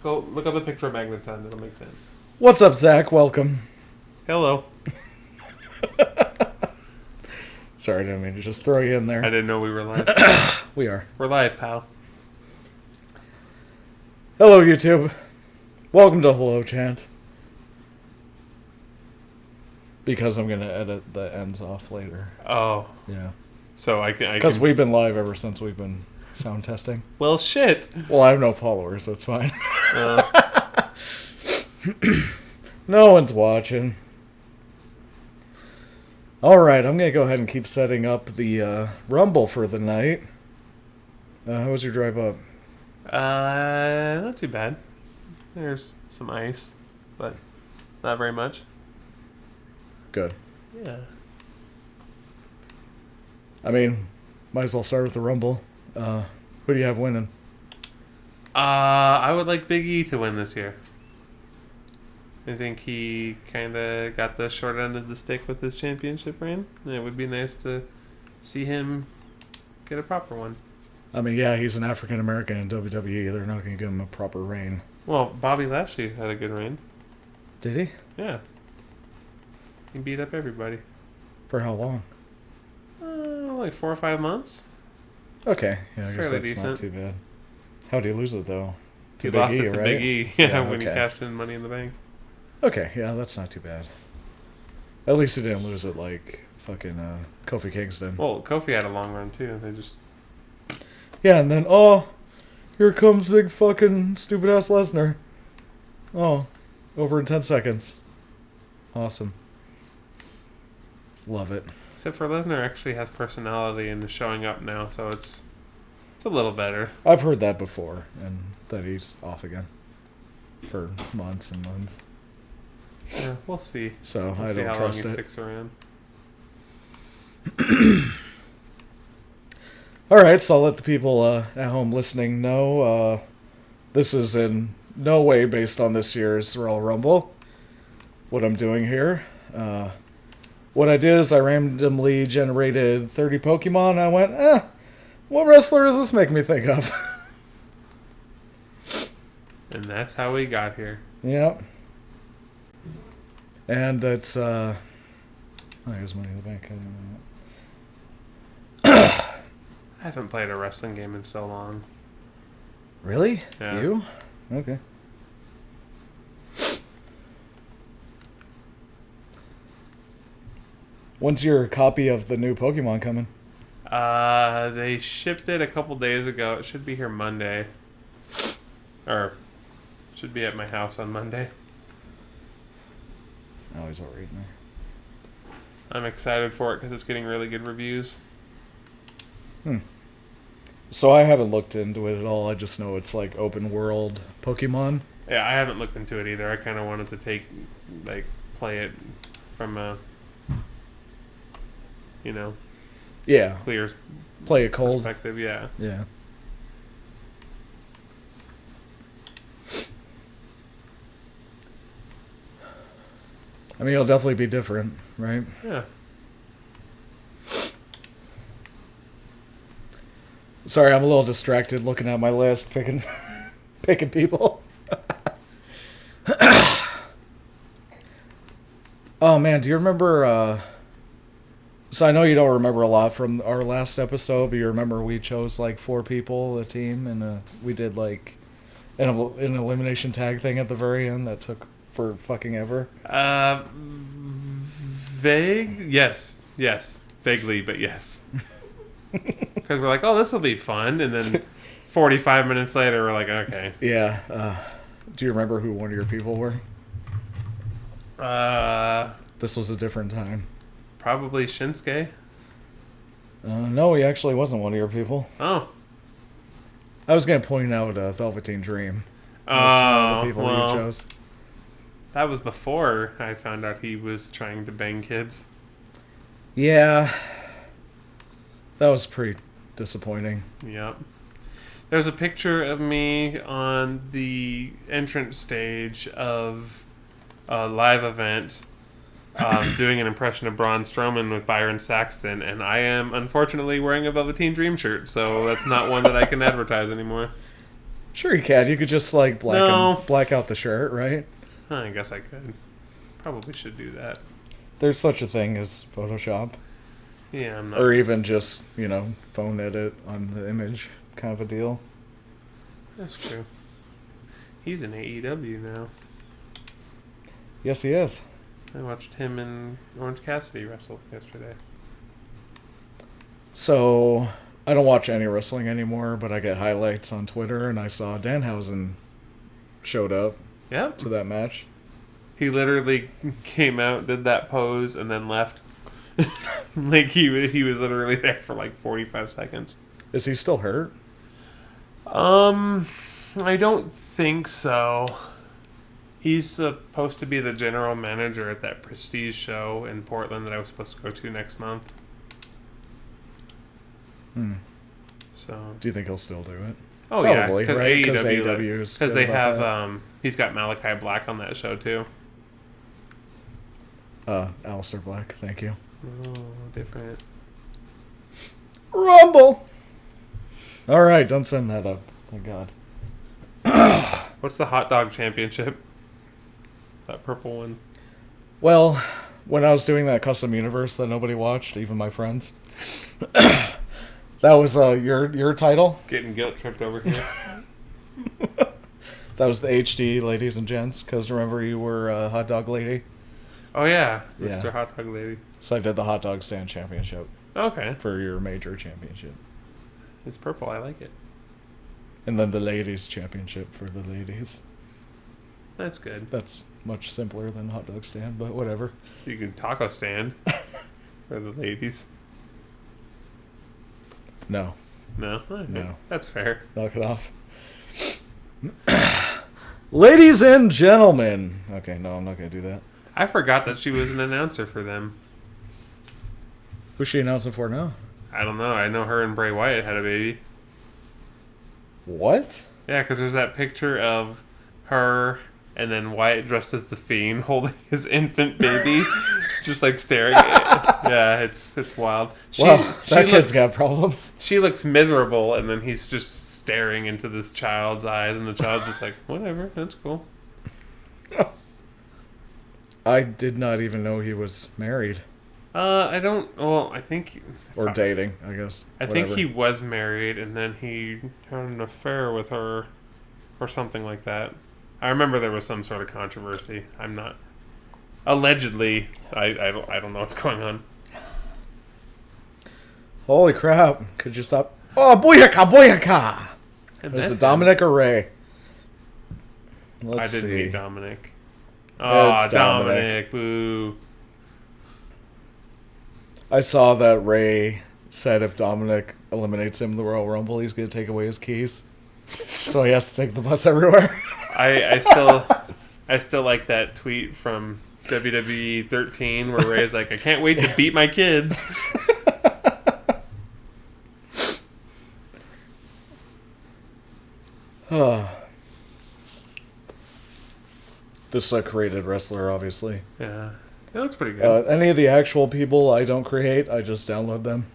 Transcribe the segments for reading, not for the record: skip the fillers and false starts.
Go look up a picture of Magneton. It'll make sense. What's up, Zach? Welcome. Hello. Sorry, I didn't mean to just throw you in there. I didn't know we were live. We are. We're live, pal. Hello, YouTube. Welcome to Hawluchat. Because I'm going to edit the ends off later. Oh. Yeah. So I Because we've been live ever since we've been sound testing. Well, shit. Well, I have no followers, so it's fine. No one's watching. Alright, I'm going to go ahead and keep setting up the Rumble for the night. How was your drive up? Not too bad. There's some ice, but not very much. Good. Yeah. I mean, might as well start with the Rumble. Who do you have winning? I would like Big E to win this year. I think he kind of got the short end of the stick with his championship reign. It would be nice to see him get a proper one. I mean, yeah, he's an African American in WWE. They're not going to give him a proper reign. Well, Bobby Lashley had a good reign. Did he? Yeah. He beat up everybody. For how long? Like 4 or 5 months. Okay, yeah, I guess Fairly that's decent. not too bad. How did he lose it, though? He lost it to right? Big E, when he cashed in Money in the Bank. Okay, yeah, that's not too bad. At least he didn't lose it like fucking Kofi Kingston. Well, Kofi had a long run, too. They just... Yeah, and then, here comes big fucking stupid-ass Lesnar. Oh, over in 10 seconds. Awesome. Love it. Except for Lesnar actually has personality and is showing up now, so it's a little better. I've heard that before, and that he's off again. For months and months. Yeah, we'll see. So, We'll I see don't how trust long he it. sticks around. Alright, so I'll let the people at home listening know this is in no way based on this year's Royal Rumble. What I'm doing here. What I did is I randomly generated 30 Pokemon, and I went, what wrestler does this make me think of? And that's how we got here. Yep. And it's, here's Money in the Bank. I haven't played a wrestling game in so long. Really? Yeah. You? Okay. When's your copy of the new Pokemon coming? They shipped it a couple days ago. It should be here Monday. Or, should be at my house on Monday. Oh, he's already in there. I'm excited for it because it's getting really good reviews. So I haven't looked into it at all. I just know it's like open world Pokemon. Yeah, I haven't looked into it either. I kind of wanted to play it from a, Yeah. clear Play it cold. perspective. Yeah. Yeah. I mean, it'll definitely be different, right? Yeah. Sorry, I'm a little distracted looking at my list, picking people. Oh man, do you remember? So I know you don't remember a lot from our last episode, but you remember we chose like 4 people, a team, and we did like an elimination tag thing at the very end that took for fucking ever. Vague? Yes. Vaguely, but yes. Because we're like, oh, this will be fun. And then 45 minutes later, we're like, okay. Yeah. Do you remember who one of your people were? This was a different time. Probably Shinsuke. No, he actually wasn't one of your people. Oh. I was going to point out Velveteen Dream. That was one of the people you chose. That was before I found out he was trying to bang kids. Yeah. That was pretty disappointing. Yep. There's a picture of me on the entrance stage of a live event doing an impression of Braun Strowman with Byron Saxton, and I am unfortunately wearing a Velveteen Dream shirt, so that's not one that I can advertise anymore. Sure you can. You could just like No. black out the shirt, right? I guess I could. Probably should do that. There's such a thing as Photoshop. Yeah, I'm not. Or even just, phone edit on the image kind of a deal. That's true. He's in AEW now. Yes, he is. I watched him and Orange Cassidy wrestle yesterday. So, I don't watch any wrestling anymore, but I get highlights on Twitter, and I saw Danhausen showed up Yep. to that match. He literally came out, did that pose, and then left. Like, he was literally there for like 45 seconds. Is he still hurt? I don't think so. He's supposed to be the general manager at that Prestige show in Portland that I was supposed to go to next month. So. Do you think he'll still do it? Oh, probably, yeah, right? Because AEW is because good they about have he's got Malachi Black on that show too. Aleister Black, thank you. Oh, different. Rumble! Alright, don't send that up. Thank God. What's the hot dog championship? That purple one. Well, when I was doing that custom universe that nobody watched, even my friends, that was your title. Getting guilt tripped over here. That was the HD, ladies and gents, because remember you were a hot dog lady? Oh, yeah. Yeah. Mr. Hot Dog Lady. So I did the hot dog stand championship Okay. for your major championship. It's purple. I like it. And then the ladies championship for the ladies. That's good. That's much simpler than hot dog stand, but whatever. You can taco stand for the ladies. No. No? Okay. No. That's fair. Knock it off. Ladies and gentlemen. Okay, no, I'm not going to do that. I forgot that she was an announcer for them. Who's she announcing for now? I don't know. I know her and Bray Wyatt had a baby. What? Yeah, because there's that picture of her and then Wyatt dressed as the Fiend holding his infant baby, just like staring at it. Yeah, it's wild. That kid's got problems. She looks miserable, and then he's just staring into this child's eyes, and the child's just like, whatever, that's cool. I did not even know he was married. I don't. Well, I think. Or dating, I guess. I think he was married, and then he had an affair with her, or something like that. I remember there was some sort of controversy. I'm not. Allegedly, I don't know what's going on. Holy crap. Could you stop? Oh, booyaka, booyaka! Is it Dominic or Ray? I didn't meet Dominic. Oh, Dominic. Boo. I saw that Ray said if Dominic eliminates him in the Royal Rumble, he's going to take away his keys. So he has to take the bus everywhere. I still like that tweet from WWE 13 where Ray's like, I can't wait to beat my kids. This is a created wrestler, obviously. Yeah. That looks pretty good. Any of the actual people I don't create, I just download them.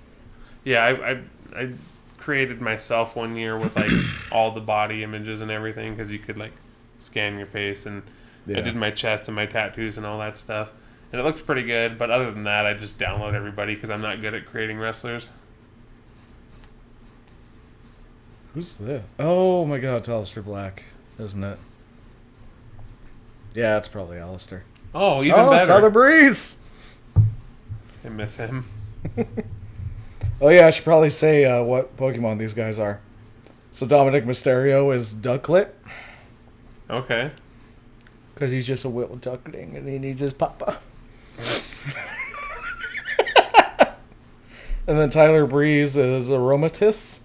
Yeah, I created myself one year with like all the body images and everything because you could like scan your face, and I did my chest and my tattoos and all that stuff. And it looks pretty good, but other than that, I just download everybody because I'm not good at creating wrestlers. Who's this? Oh my god, it's Aleister Black, isn't it? Yeah, it's probably Aleister. Oh, even better. Tyler Breeze! I miss him. Oh yeah, I should probably say what Pokemon these guys are. So Dominic Mysterio is Ducklet. Okay. Because he's just a little duckling and he needs his papa. And then Tyler Breeze is Aromatis.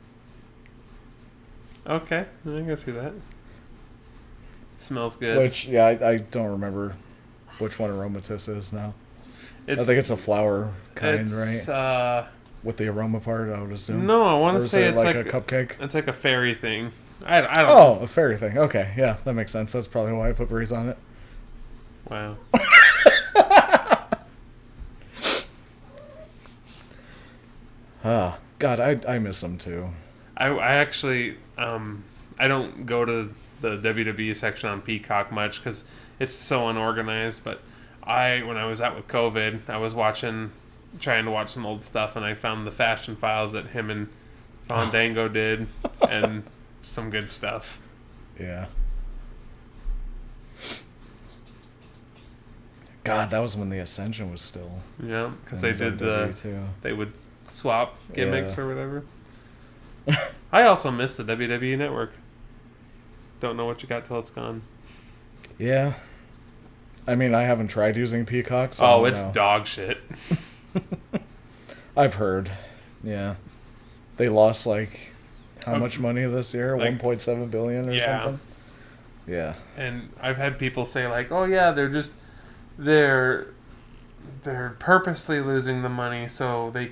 Okay, I can see that. Smells good. Which, yeah, I don't remember which one Aromatis is now. I think it's a flower kind, right? With the aroma part, I would assume. No, I want to say it's like a cupcake. It's like a fairy thing. I don't know. Oh, a fairy thing. Okay, yeah, that makes sense. That's probably why I put Breeze on it. Wow. God, I miss him too. I actually I don't go to the WWE section on Peacock much because it's so unorganized. But when I was out with COVID, I was trying to watch some old stuff, and I found the Fashion Files that him and Fandango did, and some good stuff. Yeah. God, that was when the Ascension was still. Yeah, because they did they would swap gimmicks or whatever. I also miss the WWE Network. Don't know what you got till it's gone. Yeah. I mean, I haven't tried using Peacock. So it's dog shit. I've heard. Yeah. They lost how much money this year? 1.7 billion or something? Yeah. And I've had people say oh yeah, they're purposely losing the money so they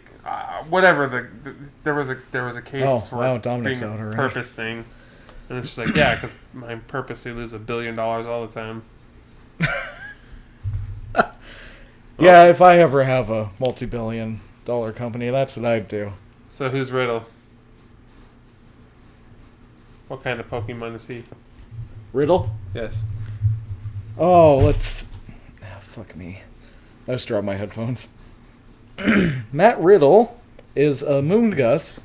whatever there was a case for Dominic's being out a already. purpose thing, and it's just yeah, because I purposely lose $1 billion all the time. Yeah, if I ever have a multi-billion-dollar company, that's what I'd do. So who's Riddle? What kind of Pokemon is he? Riddle? Yes. Oh, let's... fuck me. I just dropped my headphones. Matt Riddle is a Moongus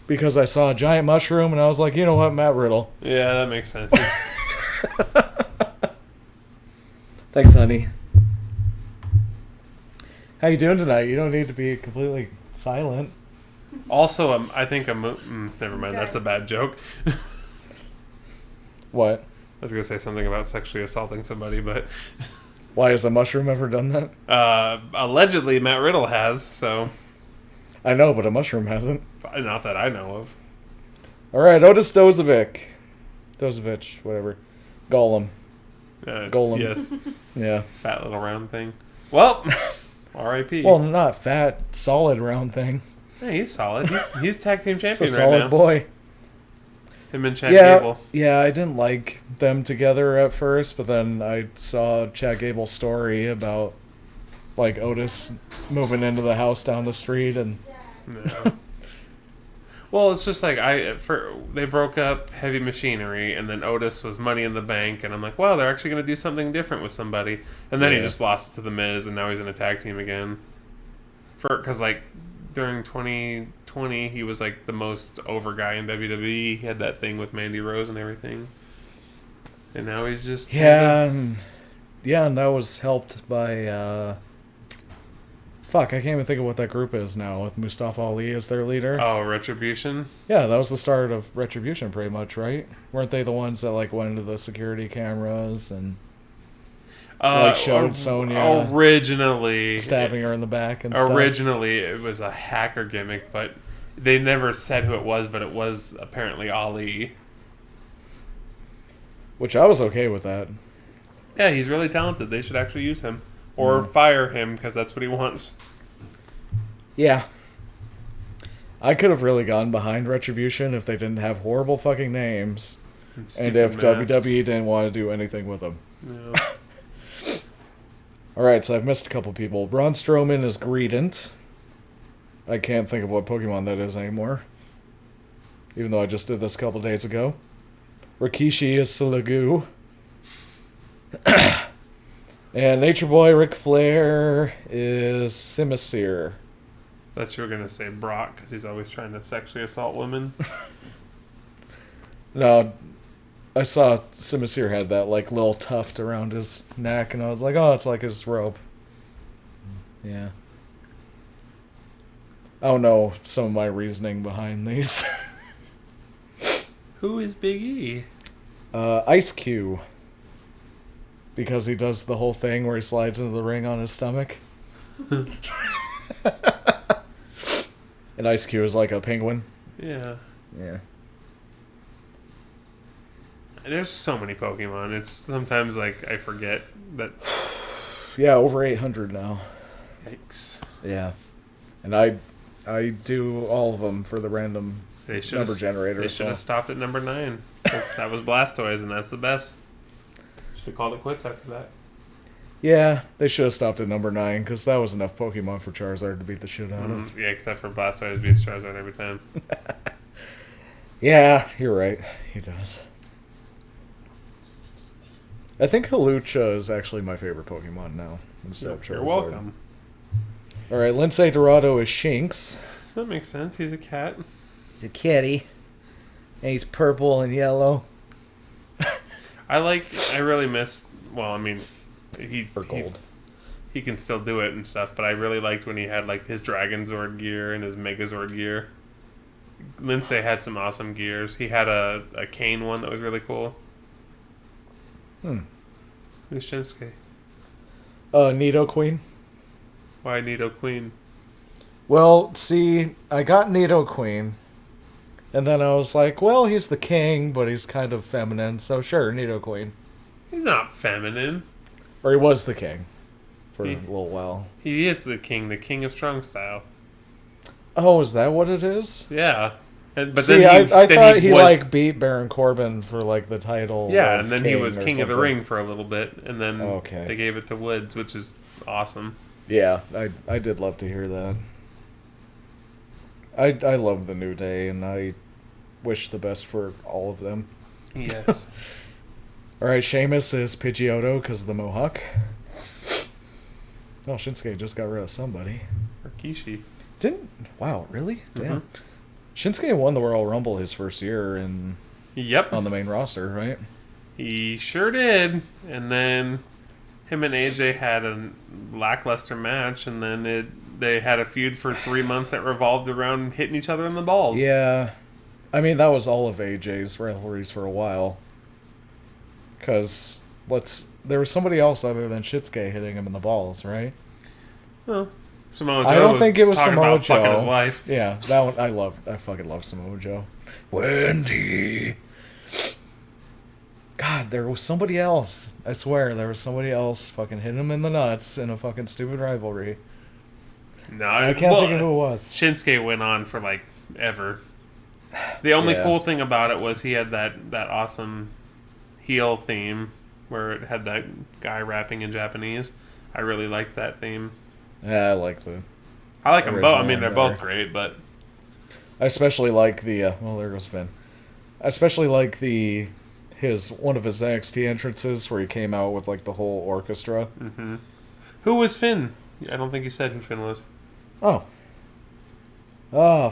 because I saw a giant mushroom and I was like, you know what, Matt Riddle. Yeah, that makes sense. Thanks, honey. How you doing tonight? You don't need to be completely silent. Also, I think never mind, that's a bad joke. What? I was going to say something about sexually assaulting somebody, but... Why has a mushroom ever done that? Allegedly, Matt Riddle has, so... I know, but a mushroom hasn't. Not that I know of. Alright, Otis Dozovich, whatever. Golem. Yes. Yeah. Fat little round thing. Well, R.I.P. Well, not fat, solid round thing. Yeah, he's solid. He's tag team champion It's a right now. solid boy. Him and Chad Gable. Yeah, I didn't like them together at first, but then I saw Chad Gable's story about Otis moving into the house down the street and. No. Well, it's just they broke up Heavy Machinery, and then Otis was Money in the Bank, and I'm like, wow, they're actually going to do something different with somebody. And then he just lost it to The Miz, and now he's in a tag team again. Because during 2020, he was the most over guy in WWE. He had that thing with Mandy Rose and everything. And now he's just... and that was helped by... Fuck, I can't even think of what that group is now, with Mustafa Ali as their leader. Oh, Retribution? Yeah, that was the start of Retribution, pretty much, right? Weren't they the ones that, went into the security cameras and... showed Sonya... Originally... stabbing her in the back and stuff? Originally, it was a hacker gimmick, but they never said who it was, but it was apparently Ali. Which I was okay with that. Yeah, he's really talented. They should actually use him. Or fire him, because that's what he wants. Yeah. I could have really gone behind Retribution if they didn't have horrible fucking names. And if WWE didn't want to do anything with them. Yeah. Alright, so I've missed a couple people. Braun Strowman is Greedent. I can't think of what Pokemon that is anymore. Even though I just did this a couple days ago. Rikishi is Silagoo. And Nature Boy Ric Flair is Simisear. Thought you were going to say Brock, because he's always trying to sexually assault women. No, I saw Simisear had that little tuft around his neck, and I was like, oh, it's like his robe. Yeah. I don't know some of my reasoning behind these. Who is Big E? Ice Cube. Because he does the whole thing where he slides into the ring on his stomach. And Ice Cube is like a penguin. Yeah. Yeah. There's so many Pokemon. It's sometimes I forget that. Yeah, over 800 now. Yikes. Yeah. And I do all of them for the random number generator. They should have stopped at number 9. That was Blastoise, and that's the best. Should have called it quits after that. Yeah, they should have stopped at number 9, because that was enough Pokemon for Charizard to beat the shit out of. Yeah, except for Blastoise beats Charizard every time. Yeah, you're right. He does. I think Hawluchat is actually my favorite Pokemon now. Instead of You're Charizard. welcome. Alright, Lindsay Dorado is Shinx. That makes sense. He's a cat. He's a kitty. And he's purple and yellow. I really miss. Well, I mean, Or gold. He can still do it and stuff, but I really liked when he had like his Dragonzord gear and his Megazord gear. Lindsay had some awesome gears. He had a cane one that was really cool. Who's Shinsuke? Nidoqueen. Why Nidoqueen? Well, see, I got Nidoqueen. And then I was like, well, he's the king, but he's kind of feminine, so sure, Nidoqueen. He's not feminine. Or he was the king for a little while. He is the king of strong style. Oh, is that what it is? Yeah. But see, then I thought he like beat Baron Corbin for like the title. Yeah, and then he was king of the something. ring for a little bit, and then they gave it to Woods, which is awesome. Yeah, I did love to hear that. I love the New Day, and I wish the best for all of them. Yes. All right, Sheamus is Pidgeotto because of the Mohawk. Oh, Shinsuke just got rid of somebody. Rikishi. Wow, really? Damn. Shinsuke won the Royal Rumble his first year on the main roster, right? He sure did. And then him and AJ had a lackluster match, and then they had a feud for 3 months that revolved around hitting each other in the balls. Yeah. I mean, that was all of AJ's rivalries for a while. Because there was somebody else other than Shinsuke hitting him in the balls, right? Well, Samoa Joe. I don't think it was Samoa Joe. Fucking his wife. Yeah, that one I fucking love Samoa Joe. Wendy. God, there was somebody else. I swear, there was somebody else fucking hitting him in the nuts in a fucking stupid rivalry. No, I can't think of who it was. Shinsuke went on for like ever. The only cool thing about it was he had that awesome heel theme where it had that guy rapping in Japanese. I really liked that theme. Yeah, I like them both. I mean, they're both great, but I especially like the well, there goes Finn. I especially like one of his NXT entrances where he came out with like the whole orchestra. Mm-hmm. Who was Finn? I don't think he said who Finn was.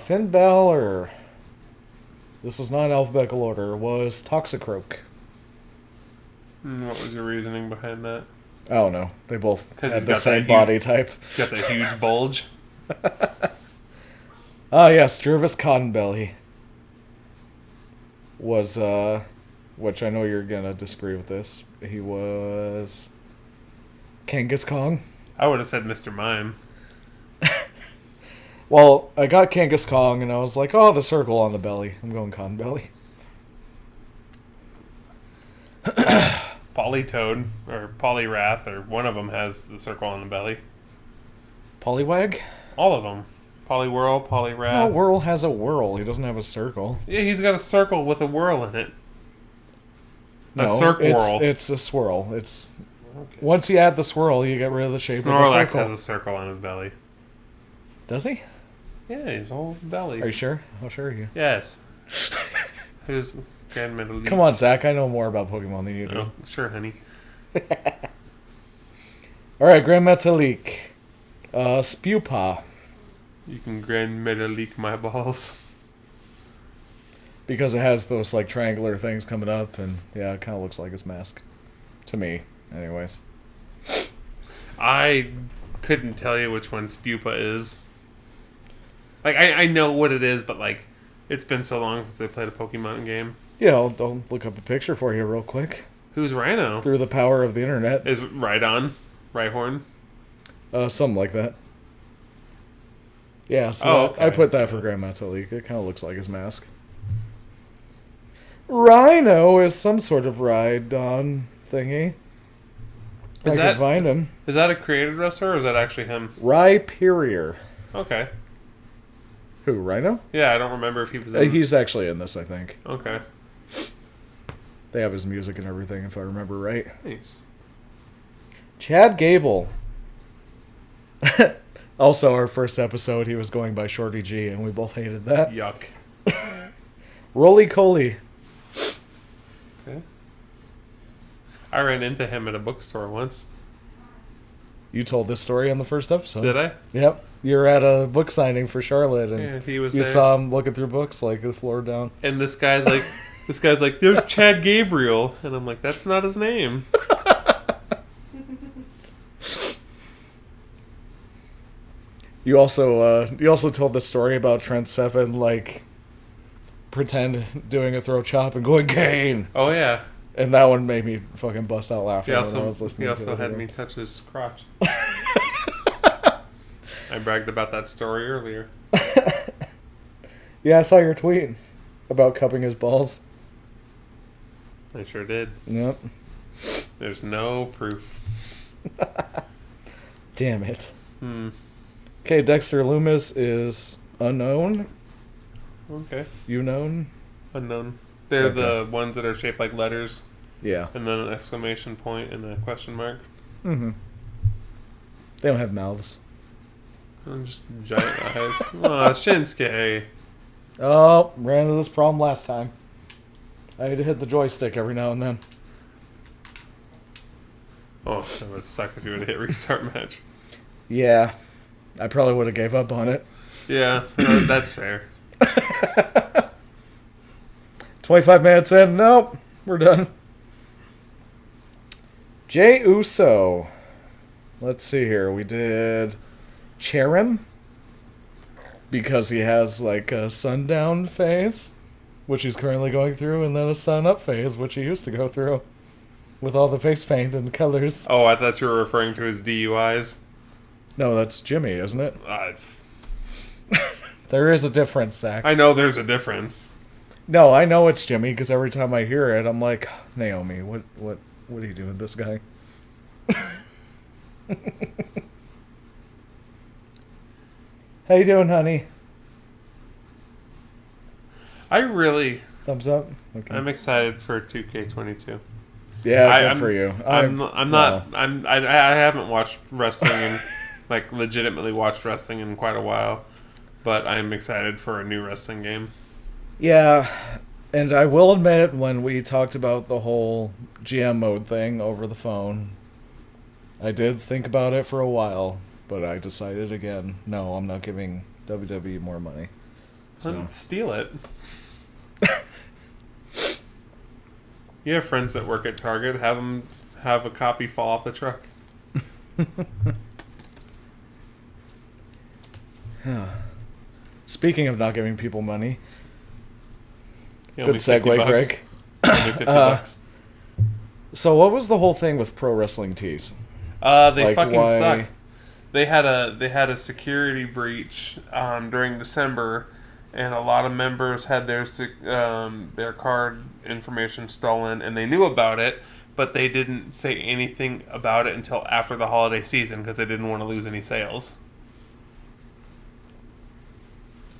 Finn Balor. This is not in alphabetical order. Was Toxicroak. What was your reasoning behind that? I don't know. They both had the same body type. He's got that huge bulge. Yes, Jervis Cottonbelly was, which I know you're gonna disagree with this. He was Kangas Kong. I would have said Mr. Mime. Well, I got Kangas Kong, and I was like, oh, the circle on the belly. I'm going Cottonbelly. Polytoad, or Poliwrath, or one of them has the circle on the belly. Poliwag? All of them. Poliwhirl, Poliwrath. No, Whirl has a whirl. He doesn't have a circle. Yeah, he's got a circle with a whirl in it. No, it's a swirl. It's once you add the swirl, you get rid of the shape of the circle. Snorlax has a circle on his belly. Does he? Yeah, his whole belly. Are you sure? How sure are you? Yes. Who's Grand Metalik? Come on, Zach. I know more about Pokemon than you do. Oh, sure, honey. Alright, Grand Metalik. Spewpaw. You can Grand Metalik my balls. Because it has those like triangular things coming up, and yeah, it kind of looks like his mask. To me, anyways. I couldn't tell you which one Spewpa is. Like, I know what it is, but like, it's been so long since I played a Pokemon game. Yeah, I'll look up a picture for you real quick. Who's Rhino? Through the power of the internet. Is Rhydon? Rhyhorn? Something like that. Yeah, so okay. I put that for Grand Metalik. It kind of looks like his mask. Rhino is some sort of Rhydon thingy. I can find him. Is that a created wrestler, or is that actually him? Rhyperior. Okay. Who, Rhino? Yeah, I don't remember if he was in He's actually in this, I think. Okay. They have his music and everything, if I remember right. Nice. Chad Gable. Also, our first episode, he was going by Shorty G, and we both hated that. Yuck. Roly-Coly. Okay. I ran into him at a bookstore once. You told this story on the first episode. Did I? Yep. You're at a book signing for Charlotte, and Yeah, he was you there. saw him looking through books like the floor down. And this guy's like, there's Chad Gabriel. And I'm like, that's not his name. You also told the story about Trent Seven, like, pretend doing a throw chop and going Kane. Oh, yeah. And that one made me fucking bust out laughing He when I was listening also to it. had me touch his crotch. I bragged about that story earlier. Yeah, I saw your tweet about cupping his balls. I sure did. Yep. There's no proof. Damn it. Hmm. Okay, Dexter Loomis is unknown. Okay. You known? Unknown. They're Okay. the ones that are shaped like letters, Yeah. and then an exclamation point and a question mark. Mm-hmm. They don't have mouths. And just giant eyes. Aw, Shinsuke. Oh, ran into this problem last time. I had to hit the joystick every now and then. Oh, that would suck if you would hit restart match. Yeah. I probably would have gave up on it. Yeah, that's fair. 25 minutes in. Nope. We're done. Jey Uso. Let's see here. We did Cherim. Because he has like a sundown phase, which he's currently going through, and then a sun up phase, which he used to go through. With all the face paint and colors. Oh, I thought you were referring to his DUIs. No, that's Jimmy, isn't it? I There is a difference, Zach. know there's a difference. No, I know it's Jimmy because every time I hear it, I'm like, Naomi, what are you doing with this guy? How you doing, honey? I really, Thumbs up. Okay. I'm excited for 2K22. Yeah, good I'm- for you. I haven't watched wrestling and like legitimately watched wrestling in quite a while, but I'm excited for a new wrestling game. Yeah, and I will admit, when we talked about the whole GM mode thing over the phone, I did think about it for a while, but I decided again, no, I'm not giving WWE more money. So. Then steal it. You have friends that work at Target. Have them have a copy fall off the truck. Speaking of not giving people money, Only good 50 segue, bucks. Greg. Only 50 bucks. So what was the whole thing with pro wrestling tees? They like, fucking why- suck. They had a security breach during December, and a lot of members had their card information stolen, and they knew about it, but they didn't say anything about it until after the holiday season because they didn't want to lose any sales.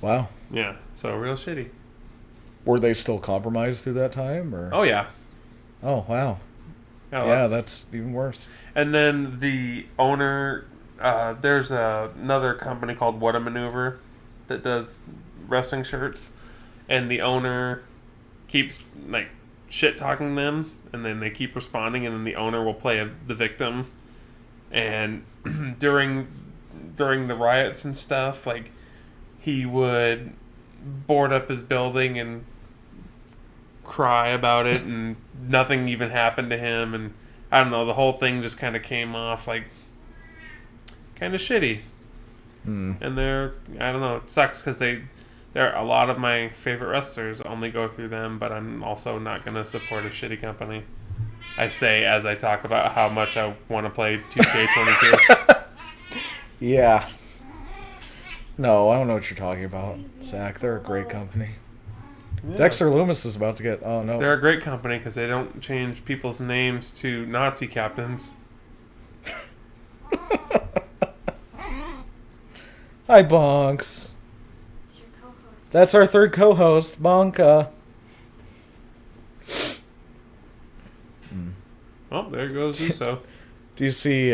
Wow. Yeah, so real shitty. Were they still compromised through that time? Or? Oh yeah. Oh, wow. Yeah, that's even worse. And then the owner, there's another company called What a Maneuver that does wrestling shirts, and the owner keeps like shit talking them, and then they keep responding, and then the owner will play the victim. And during the riots and stuff, like he would board up his building and cry about it, and nothing even happened to him, and I don't know, the whole thing just kind of came off like kind of shitty. And I don't know, it sucks because they're a lot of my favorite wrestlers only go through them, but I'm also not going to support a shitty company. I say as I talk about how much I want to play 2K22. Yeah. No, I don't know what you're talking about, Zach. They're a great company. Yeah. Dexter Loomis is about to get... Oh, no. They're a great company because they don't change people's names to Nazi captains. Hi, Bonks. It's your co-host. That's our third co-host, Bonka. Oh, there goes Uso. Do you see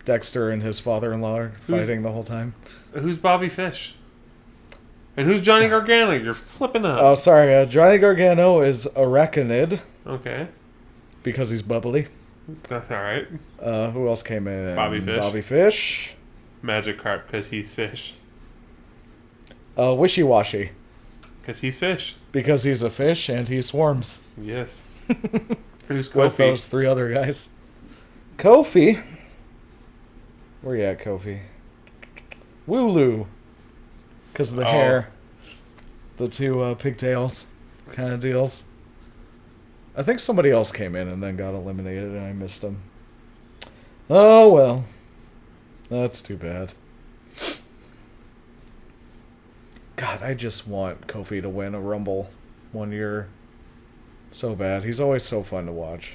Dexter and his father-in-law fighting the whole time? Who's Bobby Fish? And who's Johnny Gargano? You're slipping up. Oh, sorry. Johnny Gargano is arachnid Okay. because he's bubbly. All right. Who else came in? Bobby Fish. Bobby Fish. Magikarp, because he's fish. Wishy-washy Because he's fish. because he's a fish and he swarms Yes. Who's with Kofi? those three other guys. Kofi. Where you at, Kofi? Wooloo. Because of the hair. The two pigtails kind of deals. I think somebody else came in and then got eliminated and I missed him. Oh, well. That's too bad. God, I just want Kofi to win a Rumble one year so bad. He's always so fun to watch.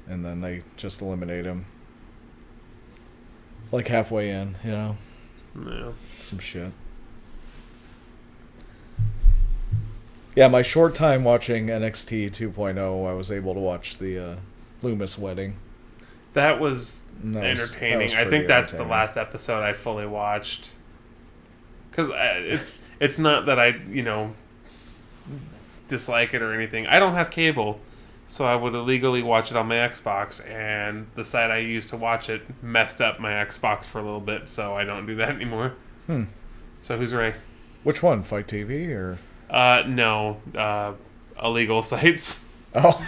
And then they just eliminate him. Like halfway in, you know? Yeah. Some shit. Yeah, my short time watching NXT 2.0, I was able to watch the Loomis wedding. That was That entertaining. was I pretty think that's the entertaining. last episode I fully watched. Because it's not that I, dislike it or anything. I don't have cable, so I would illegally watch it on my Xbox, and the site I used to watch it messed up my Xbox for a little bit, so I don't do that anymore. So who's Ray? Which one? Fight TV or? No. Illegal sites. Oh,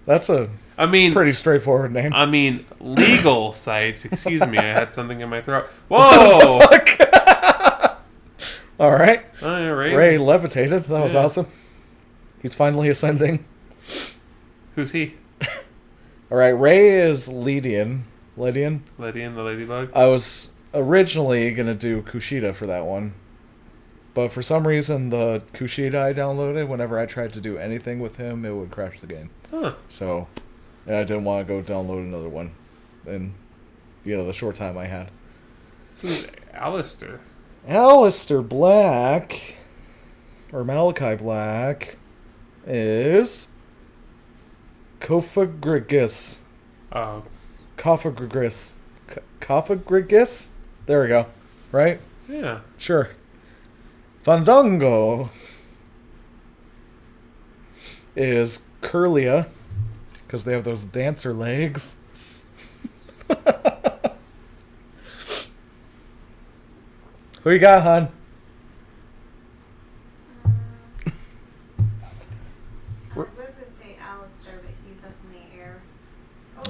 that's a pretty straightforward name. I mean, legal sites. Excuse me, I had something in my throat. Whoa! All right. Oh, yeah, Ray levitated. That was awesome. He's finally ascending. Who's he? All right. Ray is Lydian. Lydian, the ladybug? I was originally going to do Kushida for that one. But for some reason, the Kushida I downloaded, whenever I tried to do anything with him, it would crash the game. Huh. So, and I didn't want to go download another one. And, the short time I had. Who's Alistair? Alistair Black, or Malachi Black, is Kofagrigus. Oh. Kofagrigus. Kofagrigus? There we go. Right? Yeah. Sure. Fandango is Curlia, because they have those dancer legs. Who you got, hon? I was going to say Alistair, but he's up in the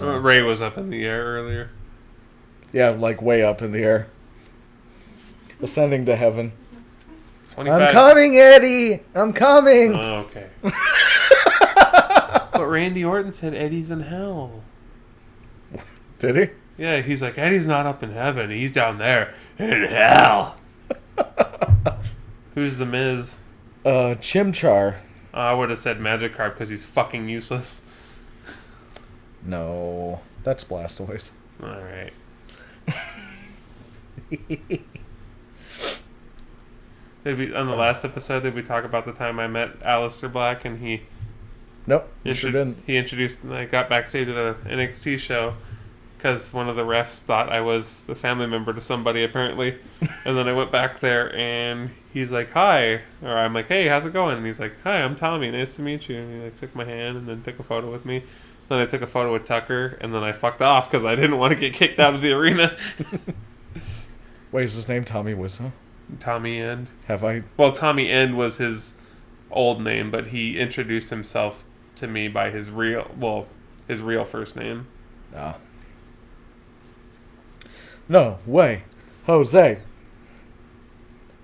air. Ray was up in the air earlier. Yeah, like way up in the air. Ascending to heaven. 25. I'm coming, Eddie! I'm coming! Oh, okay. But Randy Orton said Eddie's in hell. Did he? Yeah, he's like, Eddie's not up in heaven. He's down there in hell. Who's the Miz? Chimchar. I would have said Magikarp because he's fucking useless. No, that's Blastoise. Alright. On the last episode, did we talk about the time I met Alistair Black and he... Nope, you sure didn't. He introduced... I got backstage at an NXT show because one of the refs thought I was the family member to somebody, apparently. And then I went back there and he's like, hi. Or I'm like, hey, how's it going? And he's like, hi, I'm Tommy. Nice to meet you. And he took my hand and then took a photo with me. Then I took a photo with Tucker and then I fucked off because I didn't want to get kicked out of the arena. Wait, is his name Tommy Wiseau? Tommy End. Have I? Well, Tommy End was his old name, but he introduced himself to me by his real first name. Ah. No way. Jose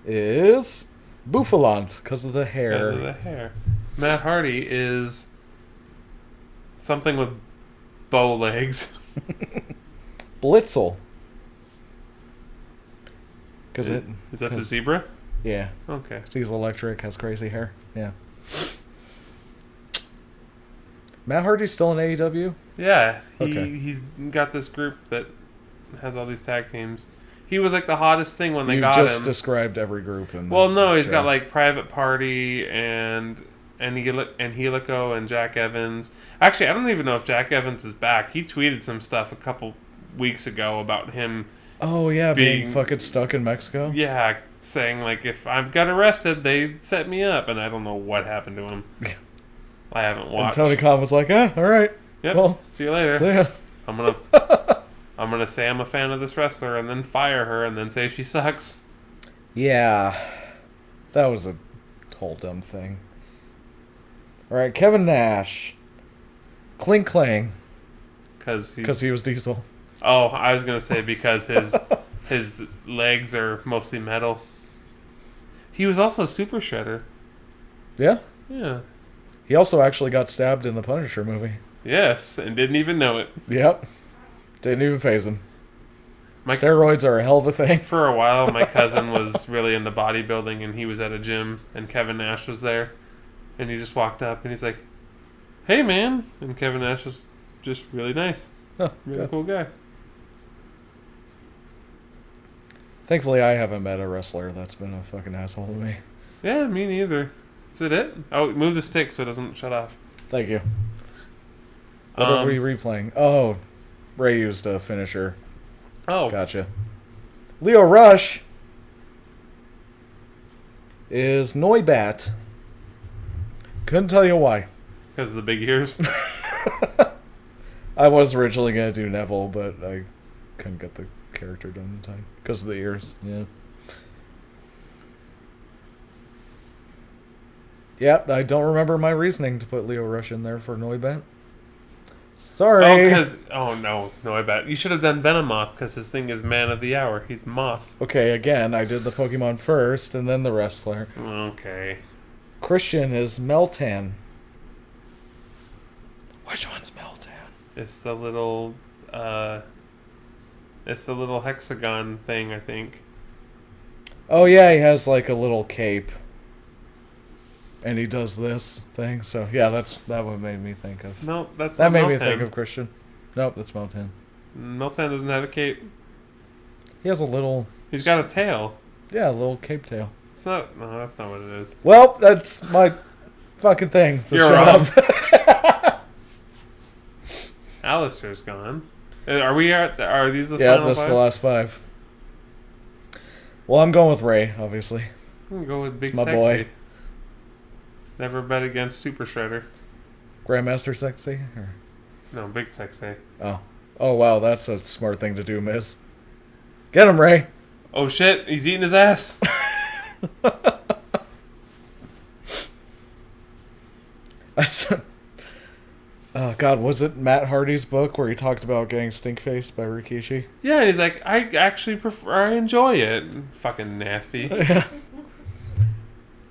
is Buffalant because of the hair. Because of the hair. Matt Hardy is something with bow legs. Blitzel. Is that the zebra? Yeah. Okay. 'Cause he's electric, has crazy hair. Yeah. Matt Hardy's still in AEW? Yeah. Okay. He's got this group that has all these tag teams. He was like the hottest thing when they got You him. just described every group. Well, no, he's got like Private Party and Helico and Jack Evans. Actually, I don't even know if Jack Evans is back. He tweeted some stuff a couple weeks ago about him. Oh, yeah, being fucking stuck in Mexico? Yeah, saying, like, if I got arrested, they set me up, and I don't know what happened to him. I haven't watched. And Tony Khan was like, all right. Yep, Well, see you later. see ya. I'm gonna say I'm a fan of this wrestler, and then fire her, and then say she sucks. Yeah. That was a whole dumb thing. All right, Kevin Nash. Clink clang. Because he was Diesel. Oh, I was gonna say because his legs are mostly metal. He was also Super Shredder. Yeah. Yeah. He also actually got stabbed in the Punisher movie. Yes, and didn't even know it. Yep. Didn't even faze him. Steroids are a hell of a thing. For a while, my cousin was really into bodybuilding, and he was at a gym, and Kevin Nash was there, and he just walked up, and he's like, "Hey, man!" And Kevin Nash is just really nice, really cool guy. Thankfully, I haven't met a wrestler that's been a fucking asshole to me. Yeah, me neither. Is it? Oh, move the stick so it doesn't shut off. Thank you. What are we replaying? Oh, Ray used a finisher. Oh. Gotcha. Leo Rush is Noibat. Couldn't tell you why. Because of the big ears? I was originally going to do Neville, but I couldn't get the character done in time. Because of the ears, yeah. Yep, I don't remember my reasoning to put Leo Rush in there for Noibat. Sorry. No, I bet. You should have done Venomoth, because his thing is Man of the Hour. He's Moth. Okay, again, I did the Pokemon first, and then the wrestler. Okay. Christian is Meltan. Which one's Meltan? It's the little hexagon thing, I think. Oh yeah, he has like a little cape. And he does this thing, so yeah, that what made me think of. No, that's that not made Meltan. me think of Christian. Nope, that's Meltan. Meltan doesn't have a cape. He has a little. He's got a tail. Yeah, a little cape tail. It's not. No, that's not what it is. Well, that's my fucking thing. So You're shut up. Alistair's gone. Are these the final that's 5? the last 5. Well, I'm going with Ray, obviously. I'm gonna go with Big It's my Sexy. boy. Never bet against Super Shredder. Grandmaster Sexy? Or? No, Big Sexy. Oh, wow, that's a smart thing to do, Miz. Get him, Ray. Oh shit, he's eating his ass. Oh God, was it Matt Hardy's book where he talked about getting stink faced by Rikishi? Yeah, and he's like, I actually I enjoy it. Fucking nasty. Yeah.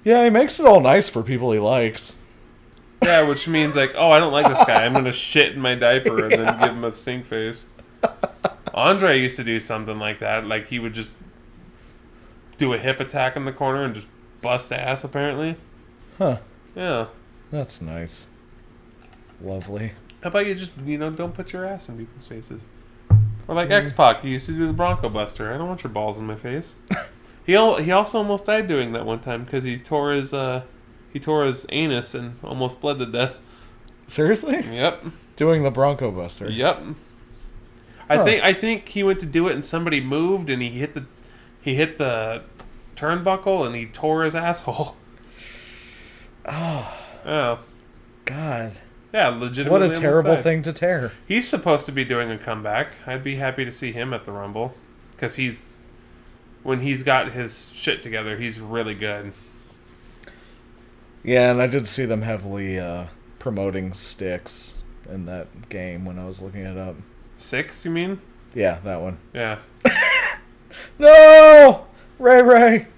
Yeah, he makes it all nice for people he likes. Yeah, which means like, oh, I don't like this guy. I'm gonna shit in my diaper and then give him a stink face. Andre used to do something like that. Like he would just do a hip attack in the corner and just bust ass. Apparently. Huh. Yeah. That's nice. Lovely. How about you just don't put your ass in people's faces? Or like X-Pac, he used to do the Bronco Buster. I don't want your balls in my face. He also almost died doing that one time because he tore his anus and almost bled to death. Seriously? Yep. Doing the Bronco Buster. Yep. I think he went to do it and somebody moved and he hit the turnbuckle and he tore his asshole. Oh. Oh. God. Yeah, legitimately. What a terrible thing to tear. He's supposed to be doing a comeback. I'd be happy to see him at the Rumble because when he's got his shit together, he's really good. Yeah, and I did see them heavily promoting Styx in that game when I was looking it up. 6, you mean? Yeah, that one. Yeah. No! Ray!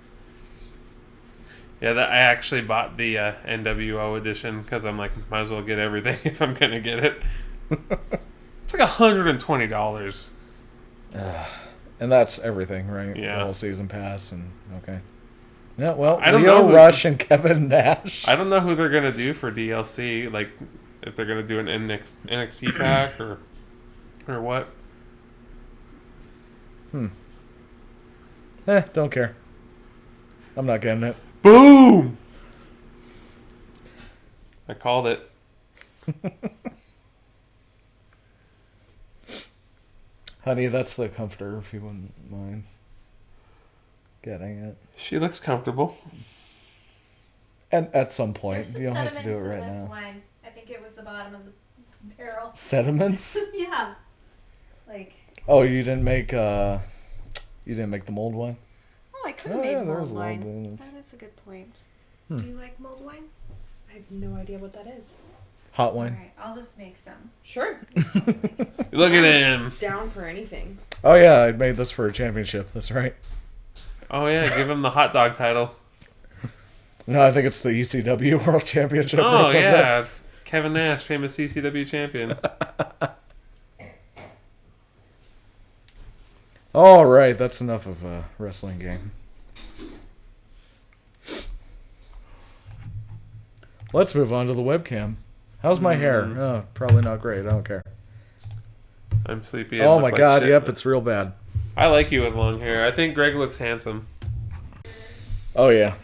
Yeah, I actually bought the NWO edition because I'm like, might as well get everything if I'm going to get it. It's like $120. And that's everything, right? Yeah. The whole season pass and okay. Yeah, well, I don't Leo know Rush and Kevin Nash. I don't know who they're going to do for DLC, like if they're going to do an NXT pack or what. Don't care. I'm not getting it. Boom! I called it. Honey, that's the comforter if you wouldn't mind. getting it. She looks comfortable. And at some point, There's some you don't have to sediments do it in right this now. wine. I think it was the bottom of the barrel. Sediments? Yeah. Like. Oh, you didn't make the mulled wine? Oh, I could Oh, have made yeah, there mulled was a little wine. bit of- That is a good point. Hmm. Do you like mulled wine? I have no idea what that is. Hot wine. Alright, I'll just make some. Sure. Look at him. Down for anything. Oh yeah, I made this for a championship. That's right. Oh yeah, give him the hot dog title. No, I think it's the ECW World Championship or Oh something. yeah, Kevin Nash, famous CCW champion. All right, that's enough of a wrestling game. Let's move on to the webcam. How's my hair? Oh, probably not great. I don't care. I'm sleepy. I Oh look my like god, shit. yep, it's real bad. I like you with long hair. I think Greg looks handsome. Oh yeah.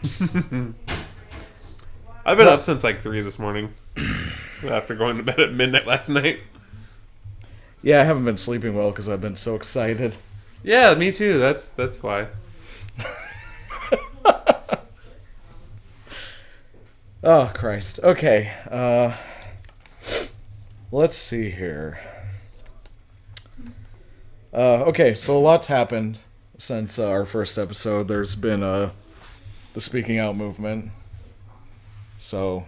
I've been up since like 3 this morning. After going to bed at midnight last night. Yeah, I haven't been sleeping well because I've been so excited. Yeah, me too. That's why. Oh Christ. Okay. Let's see here. Okay, so a lot's happened since our first episode. There's been the speaking out movement. So,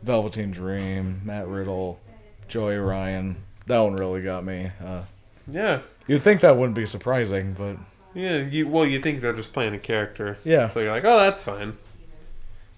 Velveteen Dream, Matt Riddle, Joey Ryan. That one really got me. Yeah. You'd think that wouldn't be surprising, but Yeah, you think they're just playing a character. Yeah. So you're like, oh, that's fine.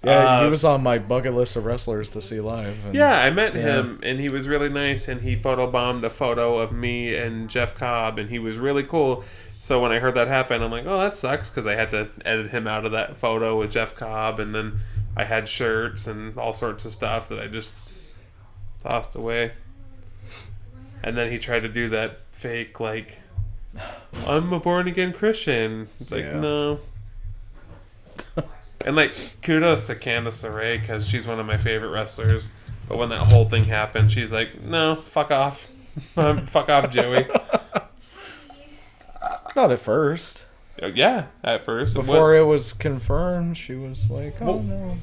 yeah, he was on my bucket list of wrestlers to see live. And, Yeah, I met him, and he was really nice, and he photobombed a photo of me and Jeff Cobb, and he was really cool. So when I heard that happen, I'm like, oh, that sucks, because I had to edit him out of that photo with Jeff Cobb, and then I had shirts and all sorts of stuff that I just tossed away. And then he tried to do that fake, like, I'm a born-again Christian. It's like, Yeah. no. And, like, kudos to Candice LeRae, because she's one of my favorite wrestlers. But when that whole thing happened, she's like, no, fuck off. Fuck off, Joey. Not at first. Yeah, at first. Before it was confirmed, she was like, oh Well, no.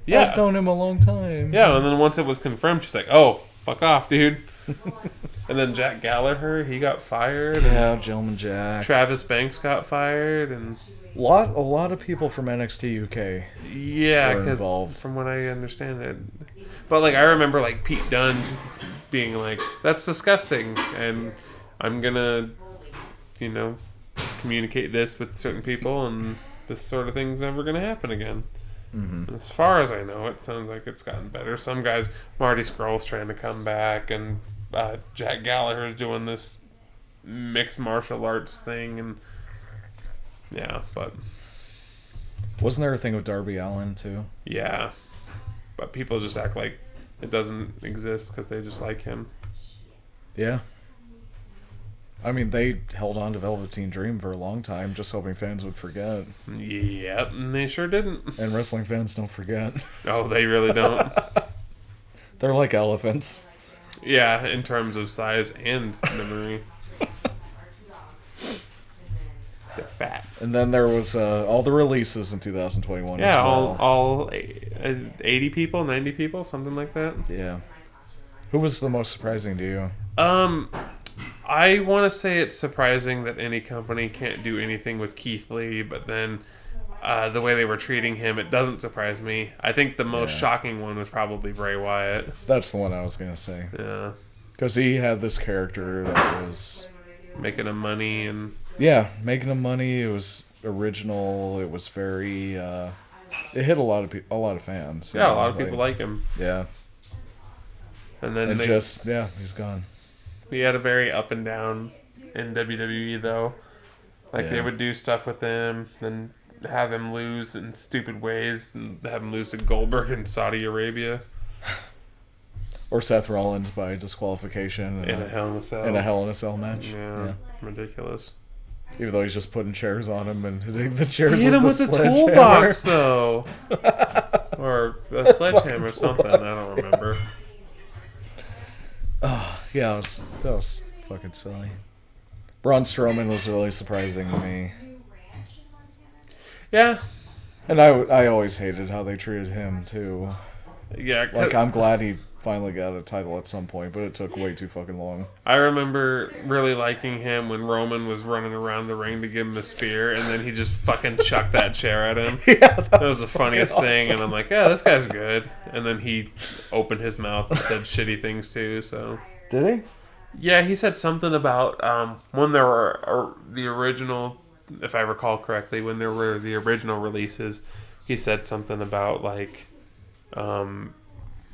Yeah. I've known him a long time. Yeah, and then once it was confirmed, she's like, oh, fuck off, dude. And then Jack Gallagher, he got fired. And Yeah, Gentleman Jack. Travis Banks got fired. And A lot of people from NXT UK. yeah, were because involved. from what I understand it. But, like, I remember, like, Pete Dunne being like, that's disgusting. And I'm going to, communicate this with certain people. And this sort of thing's never going to happen again. Mm-hmm. As far as I know, it sounds like it's gotten better. Some guys, Marty Scurll's trying to come back, and Jack Gallagher's doing this mixed martial arts thing, and yeah, but Wasn't there a thing with Darby Allin too? yeah, but people just act like it doesn't exist because they just like him. Yeah. I mean, they held on to Velveteen Dream for a long time, just hoping fans would forget. Yep, and they sure didn't. And wrestling fans don't forget. Oh, they really don't. They're like elephants. Yeah, in terms of size and memory. They're fat. And then there was all the releases in 2021 as Yeah, well. all 80 people, 90 people, something like that. Yeah. Who was the most surprising to you? I want to say it's surprising that any company can't do anything with Keith Lee, but then the way they were treating him, it doesn't surprise me. I think the most shocking one was probably Bray Wyatt. That's the one I was going to say. Yeah. Because he had this character that was... Making him money and... Yeah, making him money. It was original. It was very... it hit a lot of fans. Yeah, a lot of people like him. Yeah. And then And he's gone. he had a very up and down in WWE, though. Like, they would do stuff with him, then have him lose in stupid ways, and have him lose to Goldberg in Saudi Arabia. Or Seth Rollins by disqualification In a Hell in a Cell. in a Hell in a Cell match. Yeah, ridiculous. Even though he's just putting chairs on him and hitting the chairs Hit him with the the sledgehammer. toolbox, though. Or a sledgehammer or something. I don't remember. Yeah, that was fucking silly. Braun Strowman was really surprising to me. Yeah. And I always hated how they treated him, too. Yeah. Like, I'm glad he finally got a title at some point, but it took way too fucking long. I remember really liking him when Roman was running around the ring to give him a spear, and then he just fucking chucked that chair at him. Yeah, that was the funniest thing, and I'm like, yeah, this guy's good. And then he opened his mouth and said shitty things too. So Did he? yeah, he said something about when there were the original, if I recall correctly, when there were the original releases, he said something about like,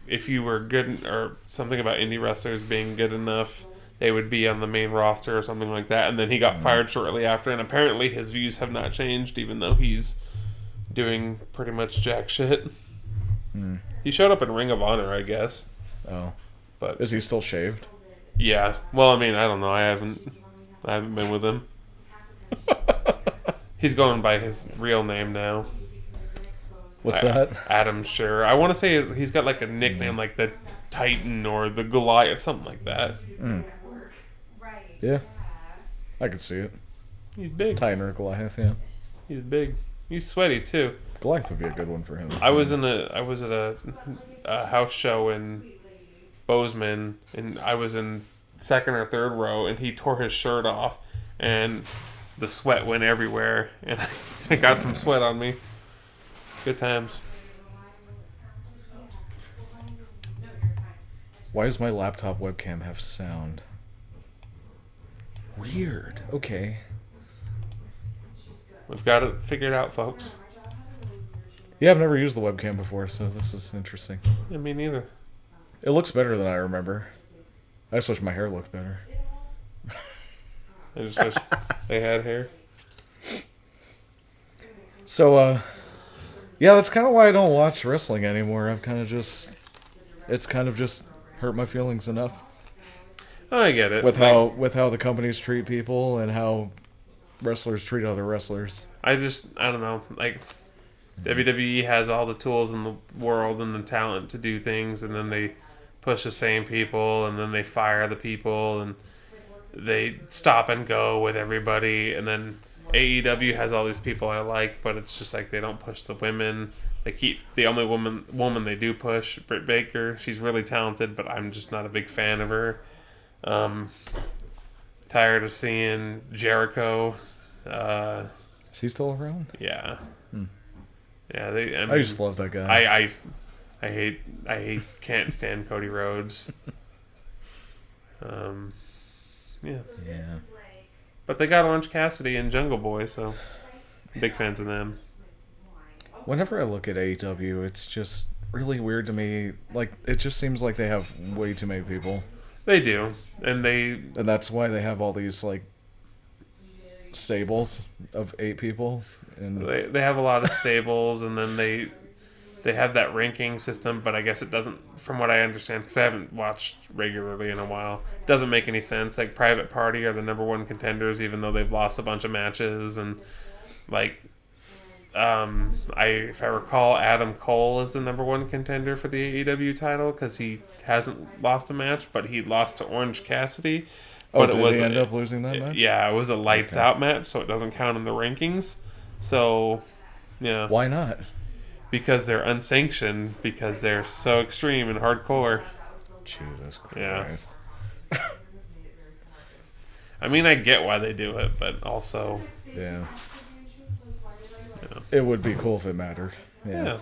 if you were good or something about indie wrestlers being good enough, they would be on the main roster or something like that. And then he got fired shortly after, and apparently his views have not changed, even though he's doing pretty much jack shit. He showed up in Ring of Honor, I guess. Oh, but is he still shaved? Yeah. Well, I mean, I don't know. I haven't been with him. He's going by his real name now. What's that? Adam Sure. I want to say he's got like a nickname like the Titan or the Goliath, something like that. Yeah, I could see it. He's big. Titan or Goliath, yeah. He's big. He's sweaty too. Goliath would be a good one for him. I was at a house show in Bozeman, and I was in second or third row, and he tore his shirt off, and the sweat went everywhere, and I got some sweat on me. Good times. Why does my laptop webcam have sound? Weird. Okay. We've got it figured out, folks. Yeah, I've never used the webcam before, so this is interesting. Yeah, me neither. It looks better than I remember. I just wish my hair looked better. I just wish they had hair. So, yeah, that's kind of why I don't watch wrestling anymore. It's kind of just hurt my feelings enough. Oh, I get it. With how the companies treat people and how wrestlers treat other wrestlers. I don't know. Like, WWE has all the tools in the world and the talent to do things, and then they push the same people, and then they fire the people, and they stop and go with everybody, and then AEW has all these people I like, but it's just like they don't push the women. They keep the only woman they do push, Britt Baker. She's really talented, but I'm just not a big fan of her. Tired of seeing Jericho. Is he still around? Yeah. Yeah, I just love that guy. I can't stand Cody Rhodes. Yeah. But they got Orange Cassidy and Jungle Boy, so big fans of them. Whenever I look at AEW, it's just really weird to me. Like, it just seems like they have way too many people. They do, and that's why they have all these like stables of 8 people. And they have a lot of stables, and then they have that ranking system, but I guess it doesn't, from what I understand, because I haven't watched regularly in a while, it doesn't make any sense. Like, Private Party are the number 1 contenders, even though they've lost a bunch of matches, and like, if I recall, Adam Cole is the number 1 contender for the AEW title because he hasn't lost a match, but he lost to Orange Cassidy. But did he end up losing that match? Yeah, it was a lights out match, so it doesn't count in the rankings. So, yeah. Why not? Because they're unsanctioned, because they're so extreme and hardcore. Jesus Christ. Yeah. I mean, I get why they do it, but also... Yeah. You know. It would be cool if it mattered. Yeah.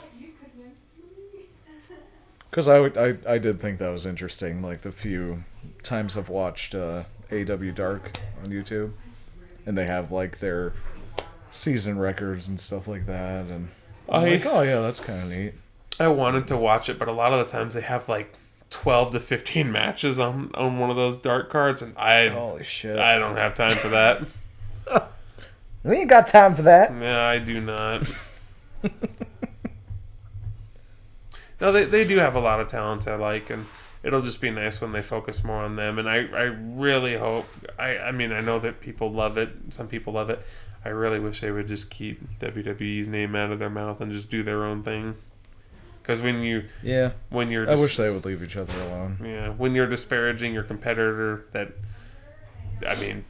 Because I did think that was interesting, like the few times I've watched AW Dark on YouTube, and they have like their season records and stuff like that, and I'm like, oh yeah, that's kind of neat. I wanted to watch it, but a lot of the times they have like 12 to 15 matches on one of those dark cards, and holy shit, I don't have time for that. We ain't got time for that. Yeah, I do not. No, they do have a lot of talents I like, and it'll just be nice when they focus more on them. And I really hope, I mean, I know that people love it. Some people love it. I really wish they would just keep WWE's name out of their mouth and just do their own thing. Because when you're I wish they would leave each other alone. Yeah, when you're disparaging your competitor that, I mean,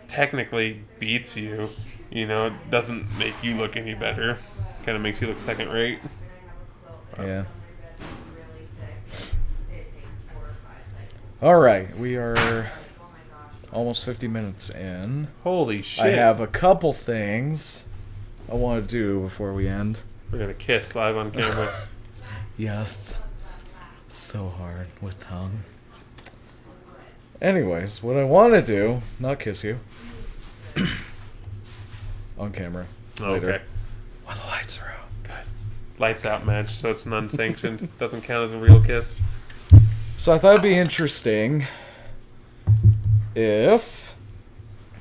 technically beats you, You know, it doesn't make you look any better. Kind of makes you look second rate. Yeah. All right, we are almost 50 minutes in. Holy shit. I have a couple things I want to do before we end. We're going to kiss live on camera. Yes. So hard with tongue. Anyways, what I want to do, not kiss you. On camera. Later. Okay. When the lights are out. Good. Lights out match, so it's non-sanctioned. Doesn't count as a real kiss. So I thought it'd be interesting if,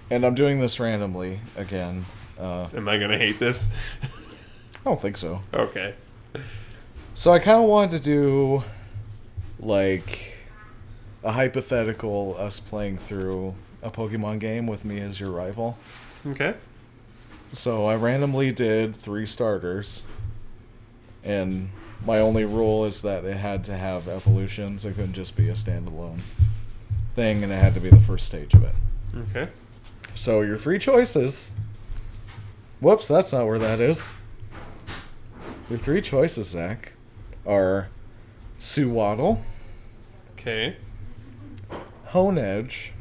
and I'm doing this randomly again. Am I going to hate this? I don't think so. Okay. So I kind of wanted to do, like, a hypothetical us playing through a Pokemon game with me as your rival. Okay. So I randomly did 3 starters, and my only rule is that it had to have evolutions. It couldn't just be a standalone thing, and it had to be the first stage of it. Okay. So your 3 choices... Whoops, that's not where that is. Your 3 choices, Zach, are Suwaddle, Okay. Honedge,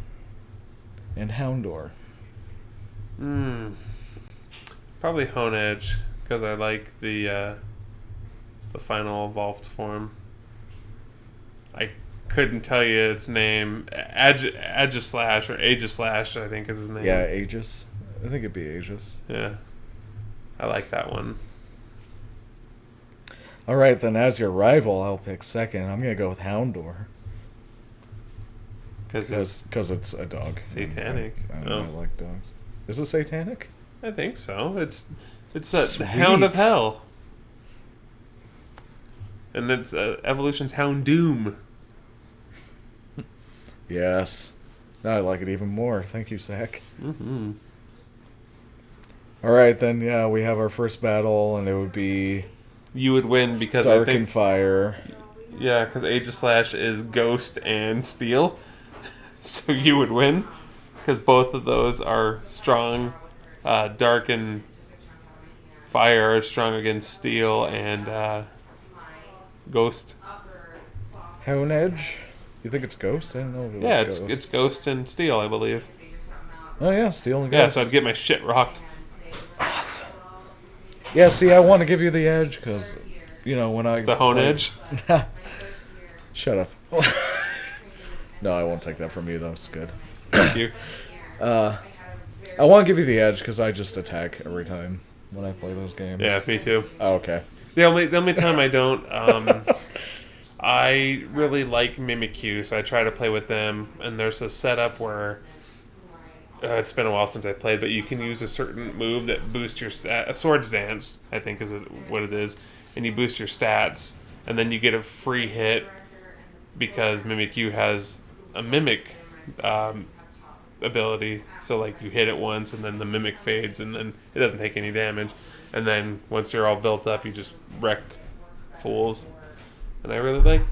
and Houndour. Probably Honedge, because I like the final evolved form. I couldn't tell you its name. Aegislash or Aegislash, I think is his name. Yeah, Aegis. I think it'd be Aegis. Yeah. I like that one. All right, then as your rival, I'll pick second. I'm going to go with Houndour. Because it's a dog. Satanic. I don't like dogs. Is it satanic? I think so. It's the Sweet. Hound of Hell. And it's Evolution's Houndoom. Yes. Now I like it even more. Thank you, Zach. Mm-hmm. All right, then, yeah, we have our first battle, and it would be You would win because Dark I think... and Fire. Yeah, because Aegislash is Ghost and Steel. So you would win. Because both of those are strong. Dark and Fire are strong against Steel and Ghost. Honedge? You think it's Ghost? I don't know if it was Ghost. It's Ghost and Steel, I believe. Oh, yeah, Steel and Yeah, Ghost. so I'd get my shit rocked. Awesome. Yeah, see, I want to give you the edge because, you know, when I... The Honedge? Shut up. No, I won't take that from you, though. It's good. Thank you. I want to give you the edge because I just attack every time when I play those games. Yeah, me too. Oh, okay. The only time I don't, I really like Mimikyu, so I try to play with them. And there's a setup where it's been a while since I played, but you can use a certain move that boosts your a Swords Dance, I think is what it is, and you boost your stats, and then you get a free hit because Mimikyu has a Mimic ability. So like you hit it once, and then the Mimic fades, and then it doesn't take any damage. And then once you're all built up, you just wreck fools. And I really like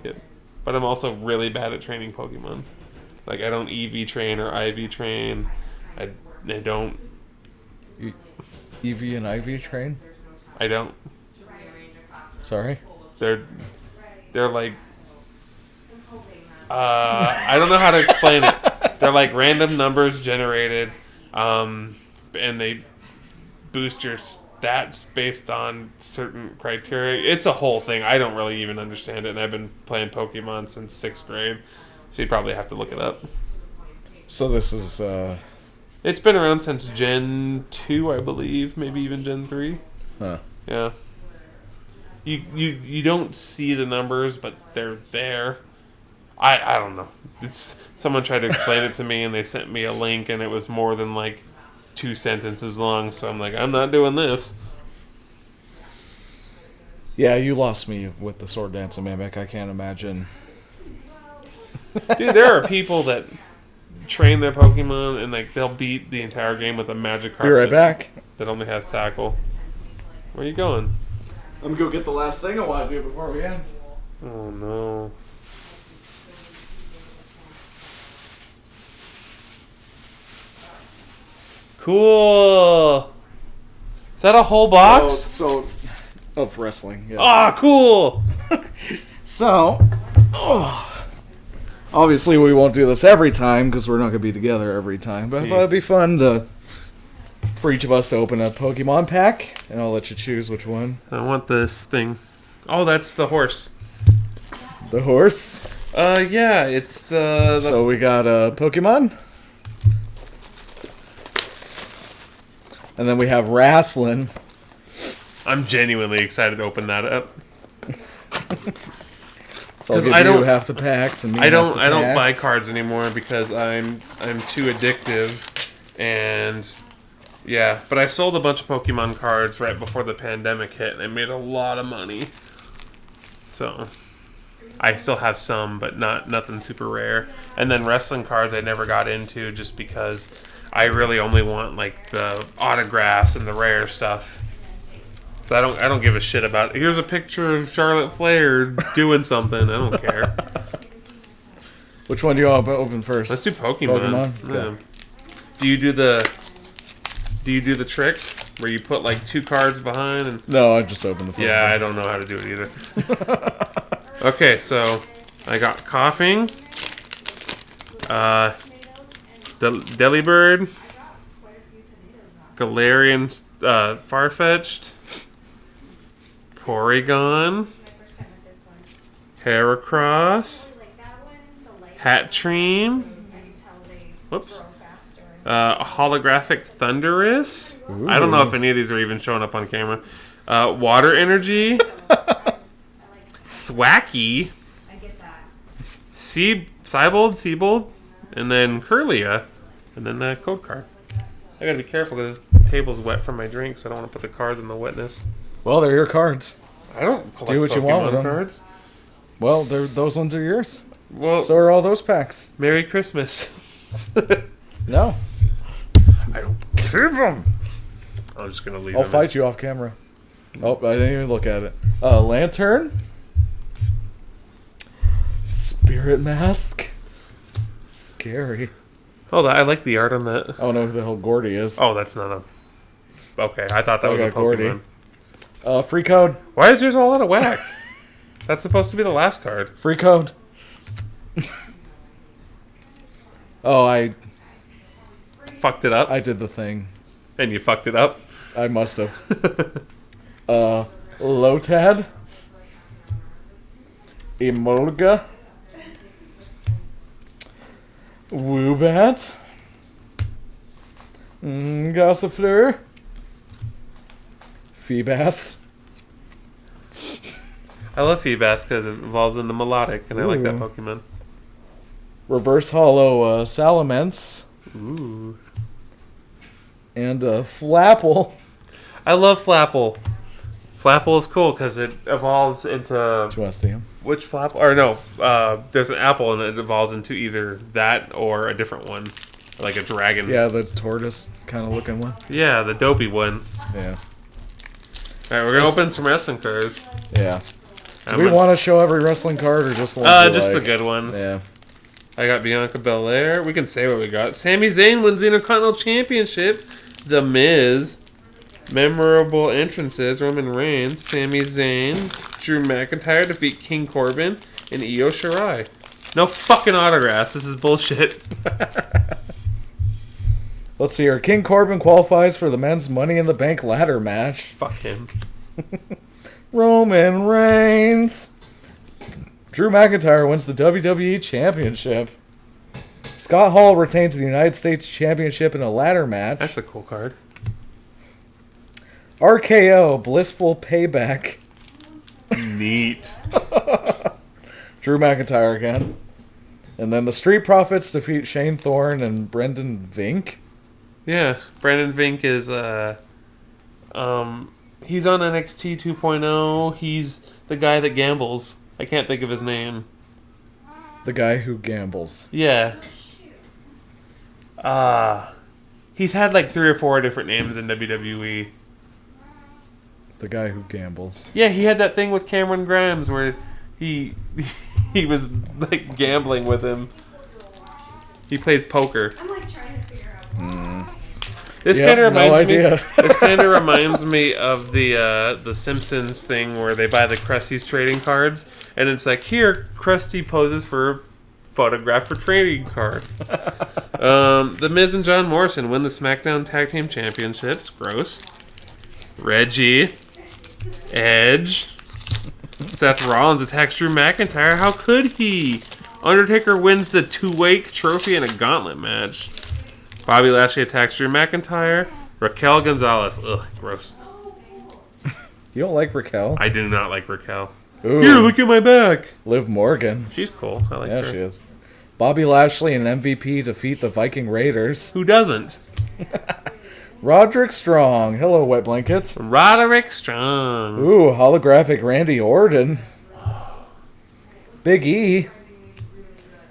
it. But I'm also really bad at training Pokemon. Like, I don't EV train or IV train. I don't... EV and IV train? I don't. Sorry? They're like... I don't know how to explain it. They're like random numbers generated, and they boost your stats based on certain criteria. It's a whole thing. I don't really even understand it, and I've been playing Pokemon since 6th grade. So you'd probably have to look it up. So this is... It's been around since Gen 2, I believe. Maybe even Gen 3. Huh. Yeah. You don't see the numbers, but they're there. I don't know. Someone tried to explain it to me, and they sent me a link, and it was more than like 2 sentences long. So I'm like, I'm not doing this. Yeah, you lost me with the Sword Dance and Mimic. I can't imagine... Dude, there are people that train their Pokemon and like they'll beat the entire game with a Magikarp. Be right back. That only has Tackle. Where are you going? I'm gonna go get the last thing I want to do before we end. Oh no. Cool. Is that a whole box? So of wrestling. Yeah. Ah, cool. So, obviously we won't do this every time because we're not going to be together every time. But I thought it'd be fun for each of us to open a Pokemon pack, and I'll let you choose which one. I want this thing. Oh, that's the horse. The horse. Yeah, it's the So we got a Pokemon, and then we have wrestling. I'm genuinely excited to open that up. So I'll 'Cause give I you don't- half the packs, and me I don't half the buy packs. cards anymore because I'm too addictive, and yeah. But I sold a bunch of Pokemon cards right before the pandemic hit, and I made a lot of money. So I still have some, but nothing super rare. And then wrestling cards I never got into just because I really only want like the autographs and the rare stuff. So I don't give a shit about it. Here's a picture of Charlotte Flair doing something. I don't care. Which one do you want to open first? Let's do Pokemon. Pokemon? Yeah. Okay. Do you do the trick where you put like 2 cards behind and No, I just opened the first yeah, one. I don't know how to do it either. Okay, so I got Coughing, Delibird, Galarian, Farfetch'd, Porygon, Heracross, Hatchream, whoops, Holographic Thundurus. I don't know if any of these are even showing up on camera. Water Energy, Thwacky, Seabold, and then Curlia, and then that code card. I gotta be careful because this table's wet from my drink, so I don't want to put the cards in the wetness. Well, they're your cards. I don't collect Do what you want with them. cards. Well, those ones are yours. Well, So are all those packs. Merry Christmas. No. I don't give them. I'm just gonna leave I'll them. fight you off camera. Oh, I didn't even look at it. Lantern. Spirit Mask. Scary. Oh, I like the art on that. I don't know who the hell Gordy is. Oh, that's not a. Okay, I thought that was a got Gordy. Pokemon. Free code. Why is yours all out of whack? That's supposed to be the last card. Free code. Oh, I Fucked it up, did the thing. and you fucked it up. I must have. Lotad. Emolga. Woobat. Gossifleur. Feebas. I love Feebas because it evolves into Melodic, and I like that Ooh. Pokemon. Reverse Hollow Salamence. Ooh. And Flapple. I love Flapple. Flapple is cool because it evolves into... Do you want to see him? Which Flapple? Or no, there's an apple, and it evolves into either that or a different one. Like a dragon. Yeah, the tortoise kind of looking one. Yeah, the dopey one. Yeah. Alright, we're going to open some wrestling cards. Yeah. Do we want to show every wrestling card or just the ones we just like? the good ones. Yeah. I got Bianca Belair. We can say what we got. Sami Zayn wins the Intercontinental Championship. The Miz. Memorable entrances. Roman Reigns. Sami Zayn. Drew McIntyre defeat King Corbin. And Io Shirai. No fucking autographs. This is bullshit. Let's see here. King Corbin qualifies for the men's Money in the Bank ladder match. Fuck him. Roman Reigns. Drew McIntyre wins the WWE Championship. Scott Hall retains the United States Championship in a ladder match. That's a cool card. RKO, Blissful Payback. Neat. Drew McIntyre again. And then the Street Profits defeat Shane Thorne and Brendan Vink. Yeah, Brandon Vink is he's on NXT 2.0. He's the guy that gambles. I can't think of his name. The guy who gambles. Yeah. He's had like 3 or 4 different names in WWE. The guy who gambles. Yeah, he had that thing with Cameron Grimes where he was like gambling with him. He plays poker. I'm like trying to figure out. This Yep, kind of no reminds me. idea. This kind of reminds me of the Simpsons thing where they buy the Krusty's trading cards, and it's like, here, Krusty poses for a photograph for trading card. The Miz and John Morrison win the SmackDown Tag Team Championships. Gross. Reggie, Edge, Seth Rollins attacks Drew McIntyre. How could he? Undertaker wins the two-way trophy in a gauntlet match. Bobby Lashley attacks Drew McIntyre. Raquel Gonzalez. Ugh, gross. You don't like Raquel? I do not like Raquel. Ooh, Here, look at my back. Liv Morgan. She's cool. I like Yeah, her. she is. Bobby Lashley and MVP defeat the Viking Raiders. Who doesn't? Roderick Strong. Hello, Wet Blankets. Roderick Strong. Ooh, holographic Randy Orton. Big E.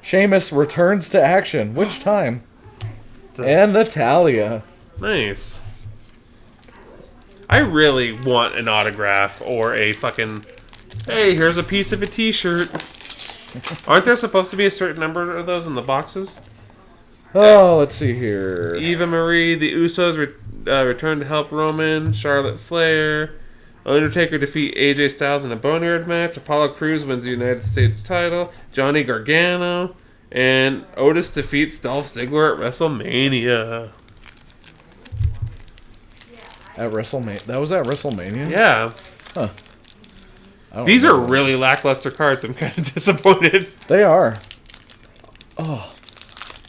Sheamus returns to action. Which time? And Natalia. Nice. I really want an autograph or a fucking, hey, here's a piece of a t-shirt. Aren't there supposed to be a certain number of those in the boxes? Oh, let's see here. Eva Marie, the Usos return to help Roman. Charlotte Flair. Undertaker defeat AJ Styles in a Boneyard match. Apollo Crews wins the United States title. Johnny Gargano. And Otis defeats Dolph Ziggler at WrestleMania. At WrestleMania. That was at WrestleMania? Yeah. Huh. I don't These are remember. really lackluster cards. I'm kind of disappointed. They are. Oh.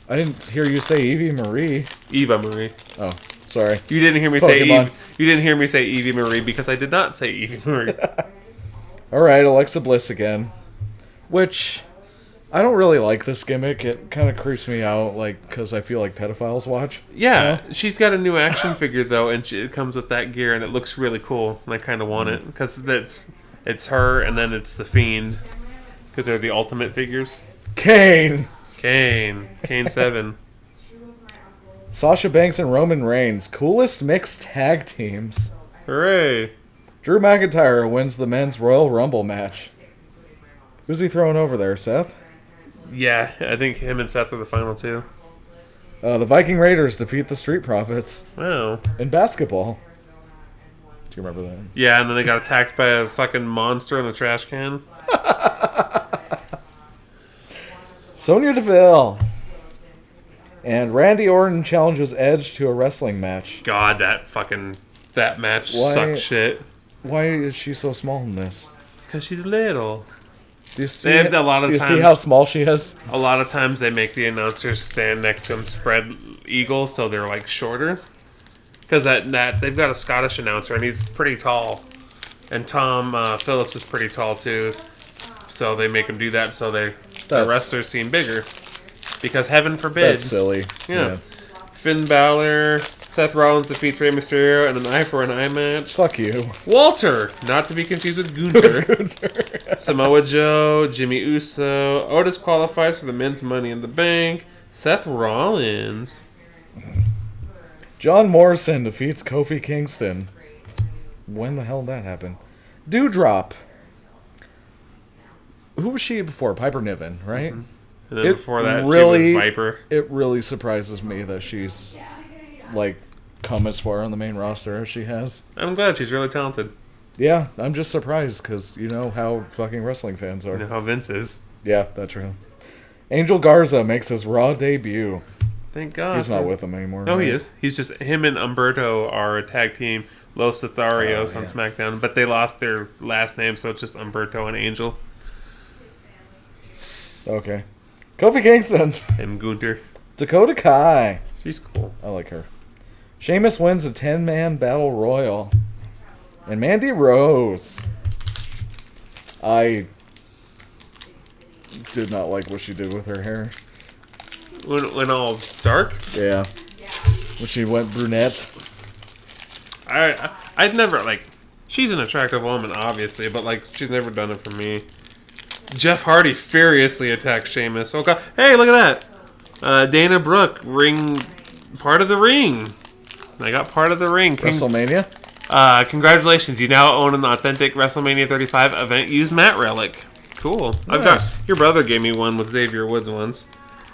I didn't hear you say Evie Marie. Eva Marie. Oh, sorry. You didn't hear me say Pokemon. Eve. You didn't hear me say Evie Marie because I did not say Evie Marie. Alright, Alexa Bliss again. Which, I don't really like this gimmick. It kind of creeps me out, like, because I feel like pedophiles watch. Yeah, she's got a new action figure though, and it comes with that gear, and it looks really cool. And I kind of want it because it's her, and then it's the Fiend because they're the ultimate figures. Kane! Kane 7. Sasha Banks and Roman Reigns. Coolest mixed tag teams. Hooray! Drew McIntyre wins the men's Royal Rumble match. Who's he throwing over there, Seth? Yeah, I think him and Seth were the final two. The Viking Raiders defeat the Street Profits Oh. in basketball. Do you remember that? Yeah, and then they got attacked by a fucking monster in the trash can. Sonya Deville. And Randy Orton challenges Edge to a wrestling match. God, that match Why- sucked shit. Why is she so small in this? Because she's little. Do you see, They have a lot of do you see times- how small she is? A lot of times they make the announcers stand next to them, spread eagles, so they're like shorter. Because that they've got a Scottish announcer and he's pretty tall, and Tom Phillips is pretty tall too. So they make him do that so the wrestlers seem bigger. Because heaven forbid. That's silly. Yeah. Finn Balor, Seth Rollins defeats Rey Mysterio in an eye for an eye match. Fuck you. Walter, not to be confused with Gunther. Samoa Joe, Jimmy Uso, Otis qualifies for the men's Money in the Bank. Seth Rollins. John Morrison defeats Kofi Kingston. When the hell did that happen? Dewdrop. Who was she before? Piper Niven, right? And then It before that, really- she was Viper. It really surprises me that she's, like, come as far on the main roster as she has. I'm glad she's really talented. Yeah, I'm just surprised because you know how fucking wrestling fans are. You know how Vince is. Yeah, that's true. Angel Garza makes his Raw debut. Thank God. He's not with them anymore. No, he right? is. He's just him and Umberto are a tag team, Los Lotharios on SmackDown, but they lost their last name, so it's just Umberto and Angel Okay. Kofi Kingston. and Gunther. Dakota Kai. She's cool. I like her. Sheamus wins a 10-man battle royal. And Mandy Rose. I did not like what she did with her hair. When all dark, Yeah. When she went brunette. I'd never like. She's an attractive woman, obviously, but like she's never done it for me. Jeff Hardy furiously attacks Sheamus. Oh God! Hey, look at that! Dana Brooke part of the ring. I got part of the ring. WrestleMania? Congratulations! You now own an authentic WrestleMania 35 event used mat relic. Cool. I've got Nice. your brother gave me one with Xavier Woods once.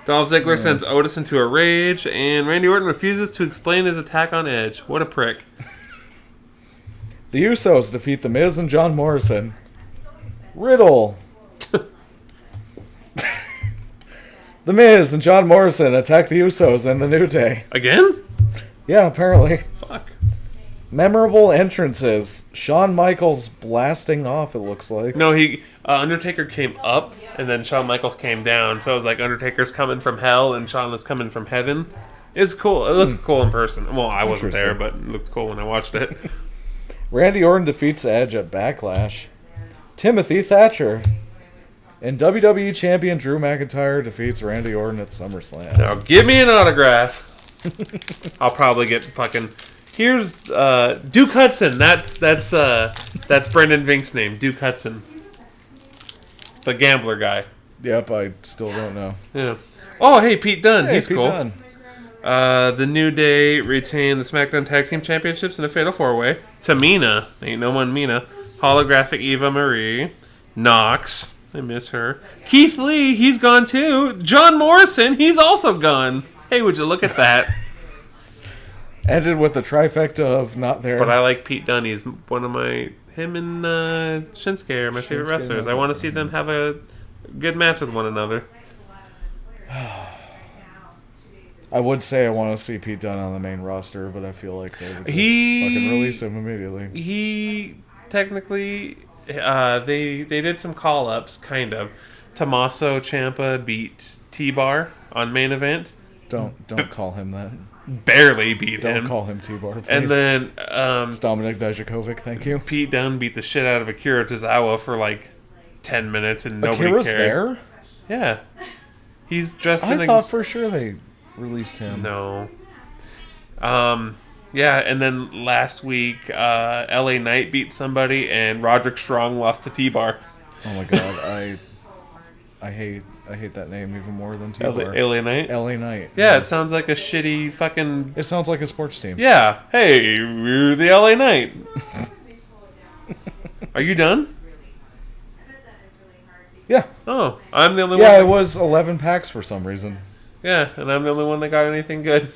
Dolph Ziggler sends Otis into a rage, and Randy Orton refuses to explain his attack on Edge. What a prick. The Usos defeat The Miz and John Morrison. Riddle. The Miz and John Morrison attack the Usos and the New Day. Again? Yeah, apparently. Fuck. Memorable entrances. Shawn Michaels blasting off, it looks like. No, Undertaker came up, and then Shawn Michaels came down. So it was like Undertaker's coming from hell, and Shawn was coming from heaven. It's cool. It looked cool in person. Well, I wasn't there, but it looked cool when I watched it. Randy Orton defeats Edge at Backlash. Timothy Thatcher. And WWE Champion Drew McIntyre defeats Randy Orton at SummerSlam. Now give me an autograph. I'll probably get fucking... Here's Duke Hudson. That's Brendan Vink's name. Duke Hudson. The gambler guy. Yep, I still don't know. Yeah. Oh, hey, Pete Dunne. Hey, He's Pete cool. Dunne. The New Day retain the SmackDown Tag Team Championships in a Fatal 4-Way. Tamina. Ain't no one Mina. Holographic Eva Marie. Knox. I miss her. Keith Lee. He's gone too. John Morrison. He's also gone. Hey, would you look at that? Ended with a trifecta of not there. But I like Pete Dunne. He's one of my... Him and Shinsuke are my favorite wrestlers. I want to see them have a good match with one another. I would say I want to see Pete Dunne on the main roster, but I feel like they would just fucking release him immediately. He technically... they did some call-ups, kind of. Tommaso Ciampa beat T-Bar on main event. Don't call him that. Barely beat him. Don't call him T-Bar, please. And then it's Dominic Dijakovic, thank you. Pete Dunne beat the shit out of Akira Tozawa for like 10 minutes and nobody Akira's cared. there? Yeah. He's dressed in I thought for sure they released him. No. Yeah, and then last week, LA Knight beat somebody and Roderick Strong lost to T-Bar. Oh my god, I hate that name even more than T-Bar. LA Knight? LA Knight. Yeah, it sounds like a shitty fucking... It sounds like a sports team. Yeah. Hey, we're the LA Knight. Are you done? Yeah. Oh, I'm the only one. Yeah, it was 11 packs for some reason. Yeah, and I'm the only one that got anything good.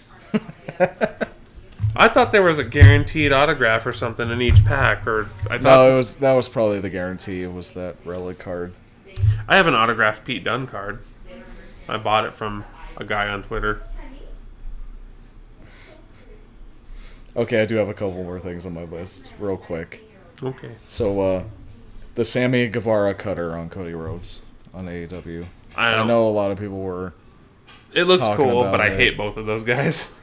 I thought there was a guaranteed autograph or something in each pack, or I thought... No, that was probably the guarantee. It was that relic card. I have an autographed Pete Dunne card. I bought it from a guy on Twitter. Okay, I do have a couple more things on my list, real quick. Okay. So, the Sammy Guevara cutter on Cody Rhodes on AEW. I know a lot of people were... It looks talking cool, about but I it. hate both of those guys.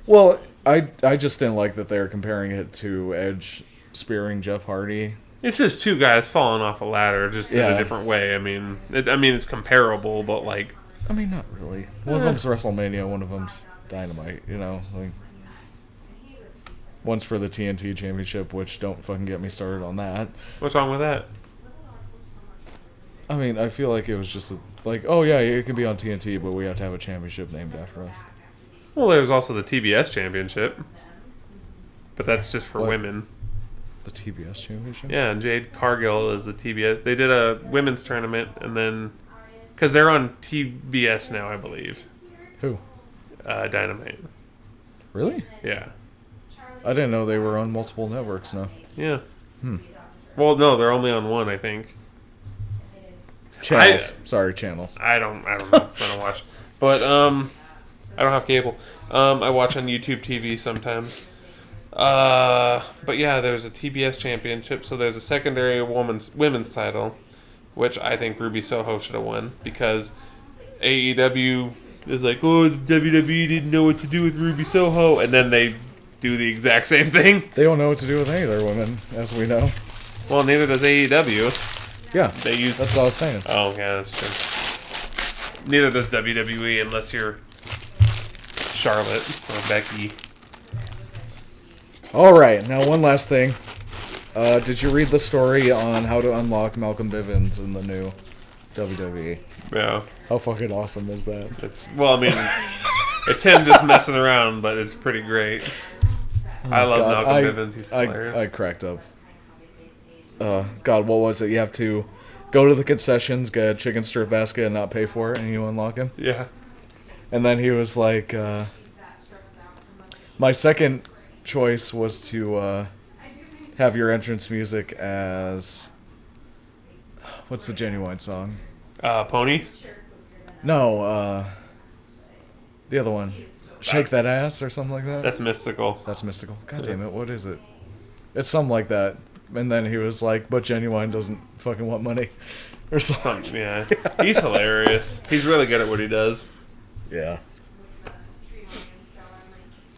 Well, I just didn't like that they're comparing it to Edge spearing Jeff Hardy. It's just two guys falling off a ladder, just in a different way. I mean, it's comparable, but like... I mean, not really. One of them's WrestleMania, one of them's Dynamite, you know? Like, one's for the TNT Championship, which don't fucking get me started on that. What's wrong with that? I mean, I feel like it was just oh yeah, it can be on TNT, but we have to have a championship named after us. Well, there's also the TBS Championship. But that's just for women. The TBS Championship? Yeah, and Jade Cargill is the TBS. They did a women's tournament, and then... Because they're on TBS now, I believe. Who? Dynamite. Really? Yeah. I didn't know they were on multiple networks now. Yeah. Well, no, they're only on one, I think. Channels. Sorry, channels. I don't know. I don't watch. But, I don't have cable. I watch on YouTube TV sometimes. But yeah, there's a TBS championship, so there's a secondary women's title, which I think Ruby Soho should have won, because AEW is like, oh, the WWE didn't know what to do with Ruby Soho, and then they do the exact same thing. They don't know what to do with any of their women, as we know. Well, neither does AEW. Yeah, that's what I was saying. Oh, yeah, that's true. Neither does WWE unless you're Charlotte or Becky. All right, now one last thing. Did you read the story on how to unlock Malcolm Bivens in the new WWE? Yeah. How fucking awesome is that? It's him just messing around, but it's pretty great. I love Malcolm Bivens. He's hilarious. I cracked up. God, what was it? You have to go to the concessions, get a chicken strip basket, and not pay for it, and you unlock him. Yeah. And then he was like, my second choice was to have your entrance music as, what's the Genuine song? Pony? No, the other one. Shake That Ass or something like that? That's Mystical. That's Mystical. God damn it, what is it? It's something like that. And then he was like, but Genuine doesn't fucking want money. Or something. Yeah. He's hilarious. He's really good at what he does. Yeah.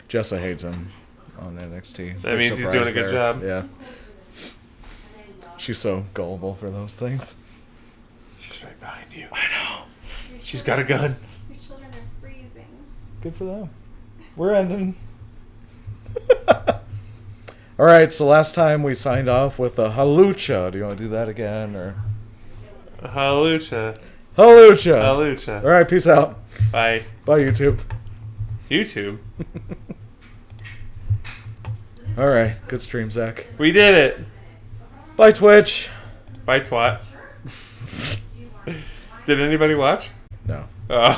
Jessa hates him on NXT. That means he's doing a good job. Yeah. She's so gullible for those things. She's right behind you. I know. She's got a gun. Your children are freezing. Good for them. We're ending. All right, so last time we signed off with a Hawluchat. Do you want to do that again, or? Hawluchat. Hawluchat. Hawluchat. All right, peace out. Bye. Bye, YouTube. YouTube. All right, good stream, Zach. We did it. Bye, Twitch. Bye, twat. Did anybody watch? No. Oh.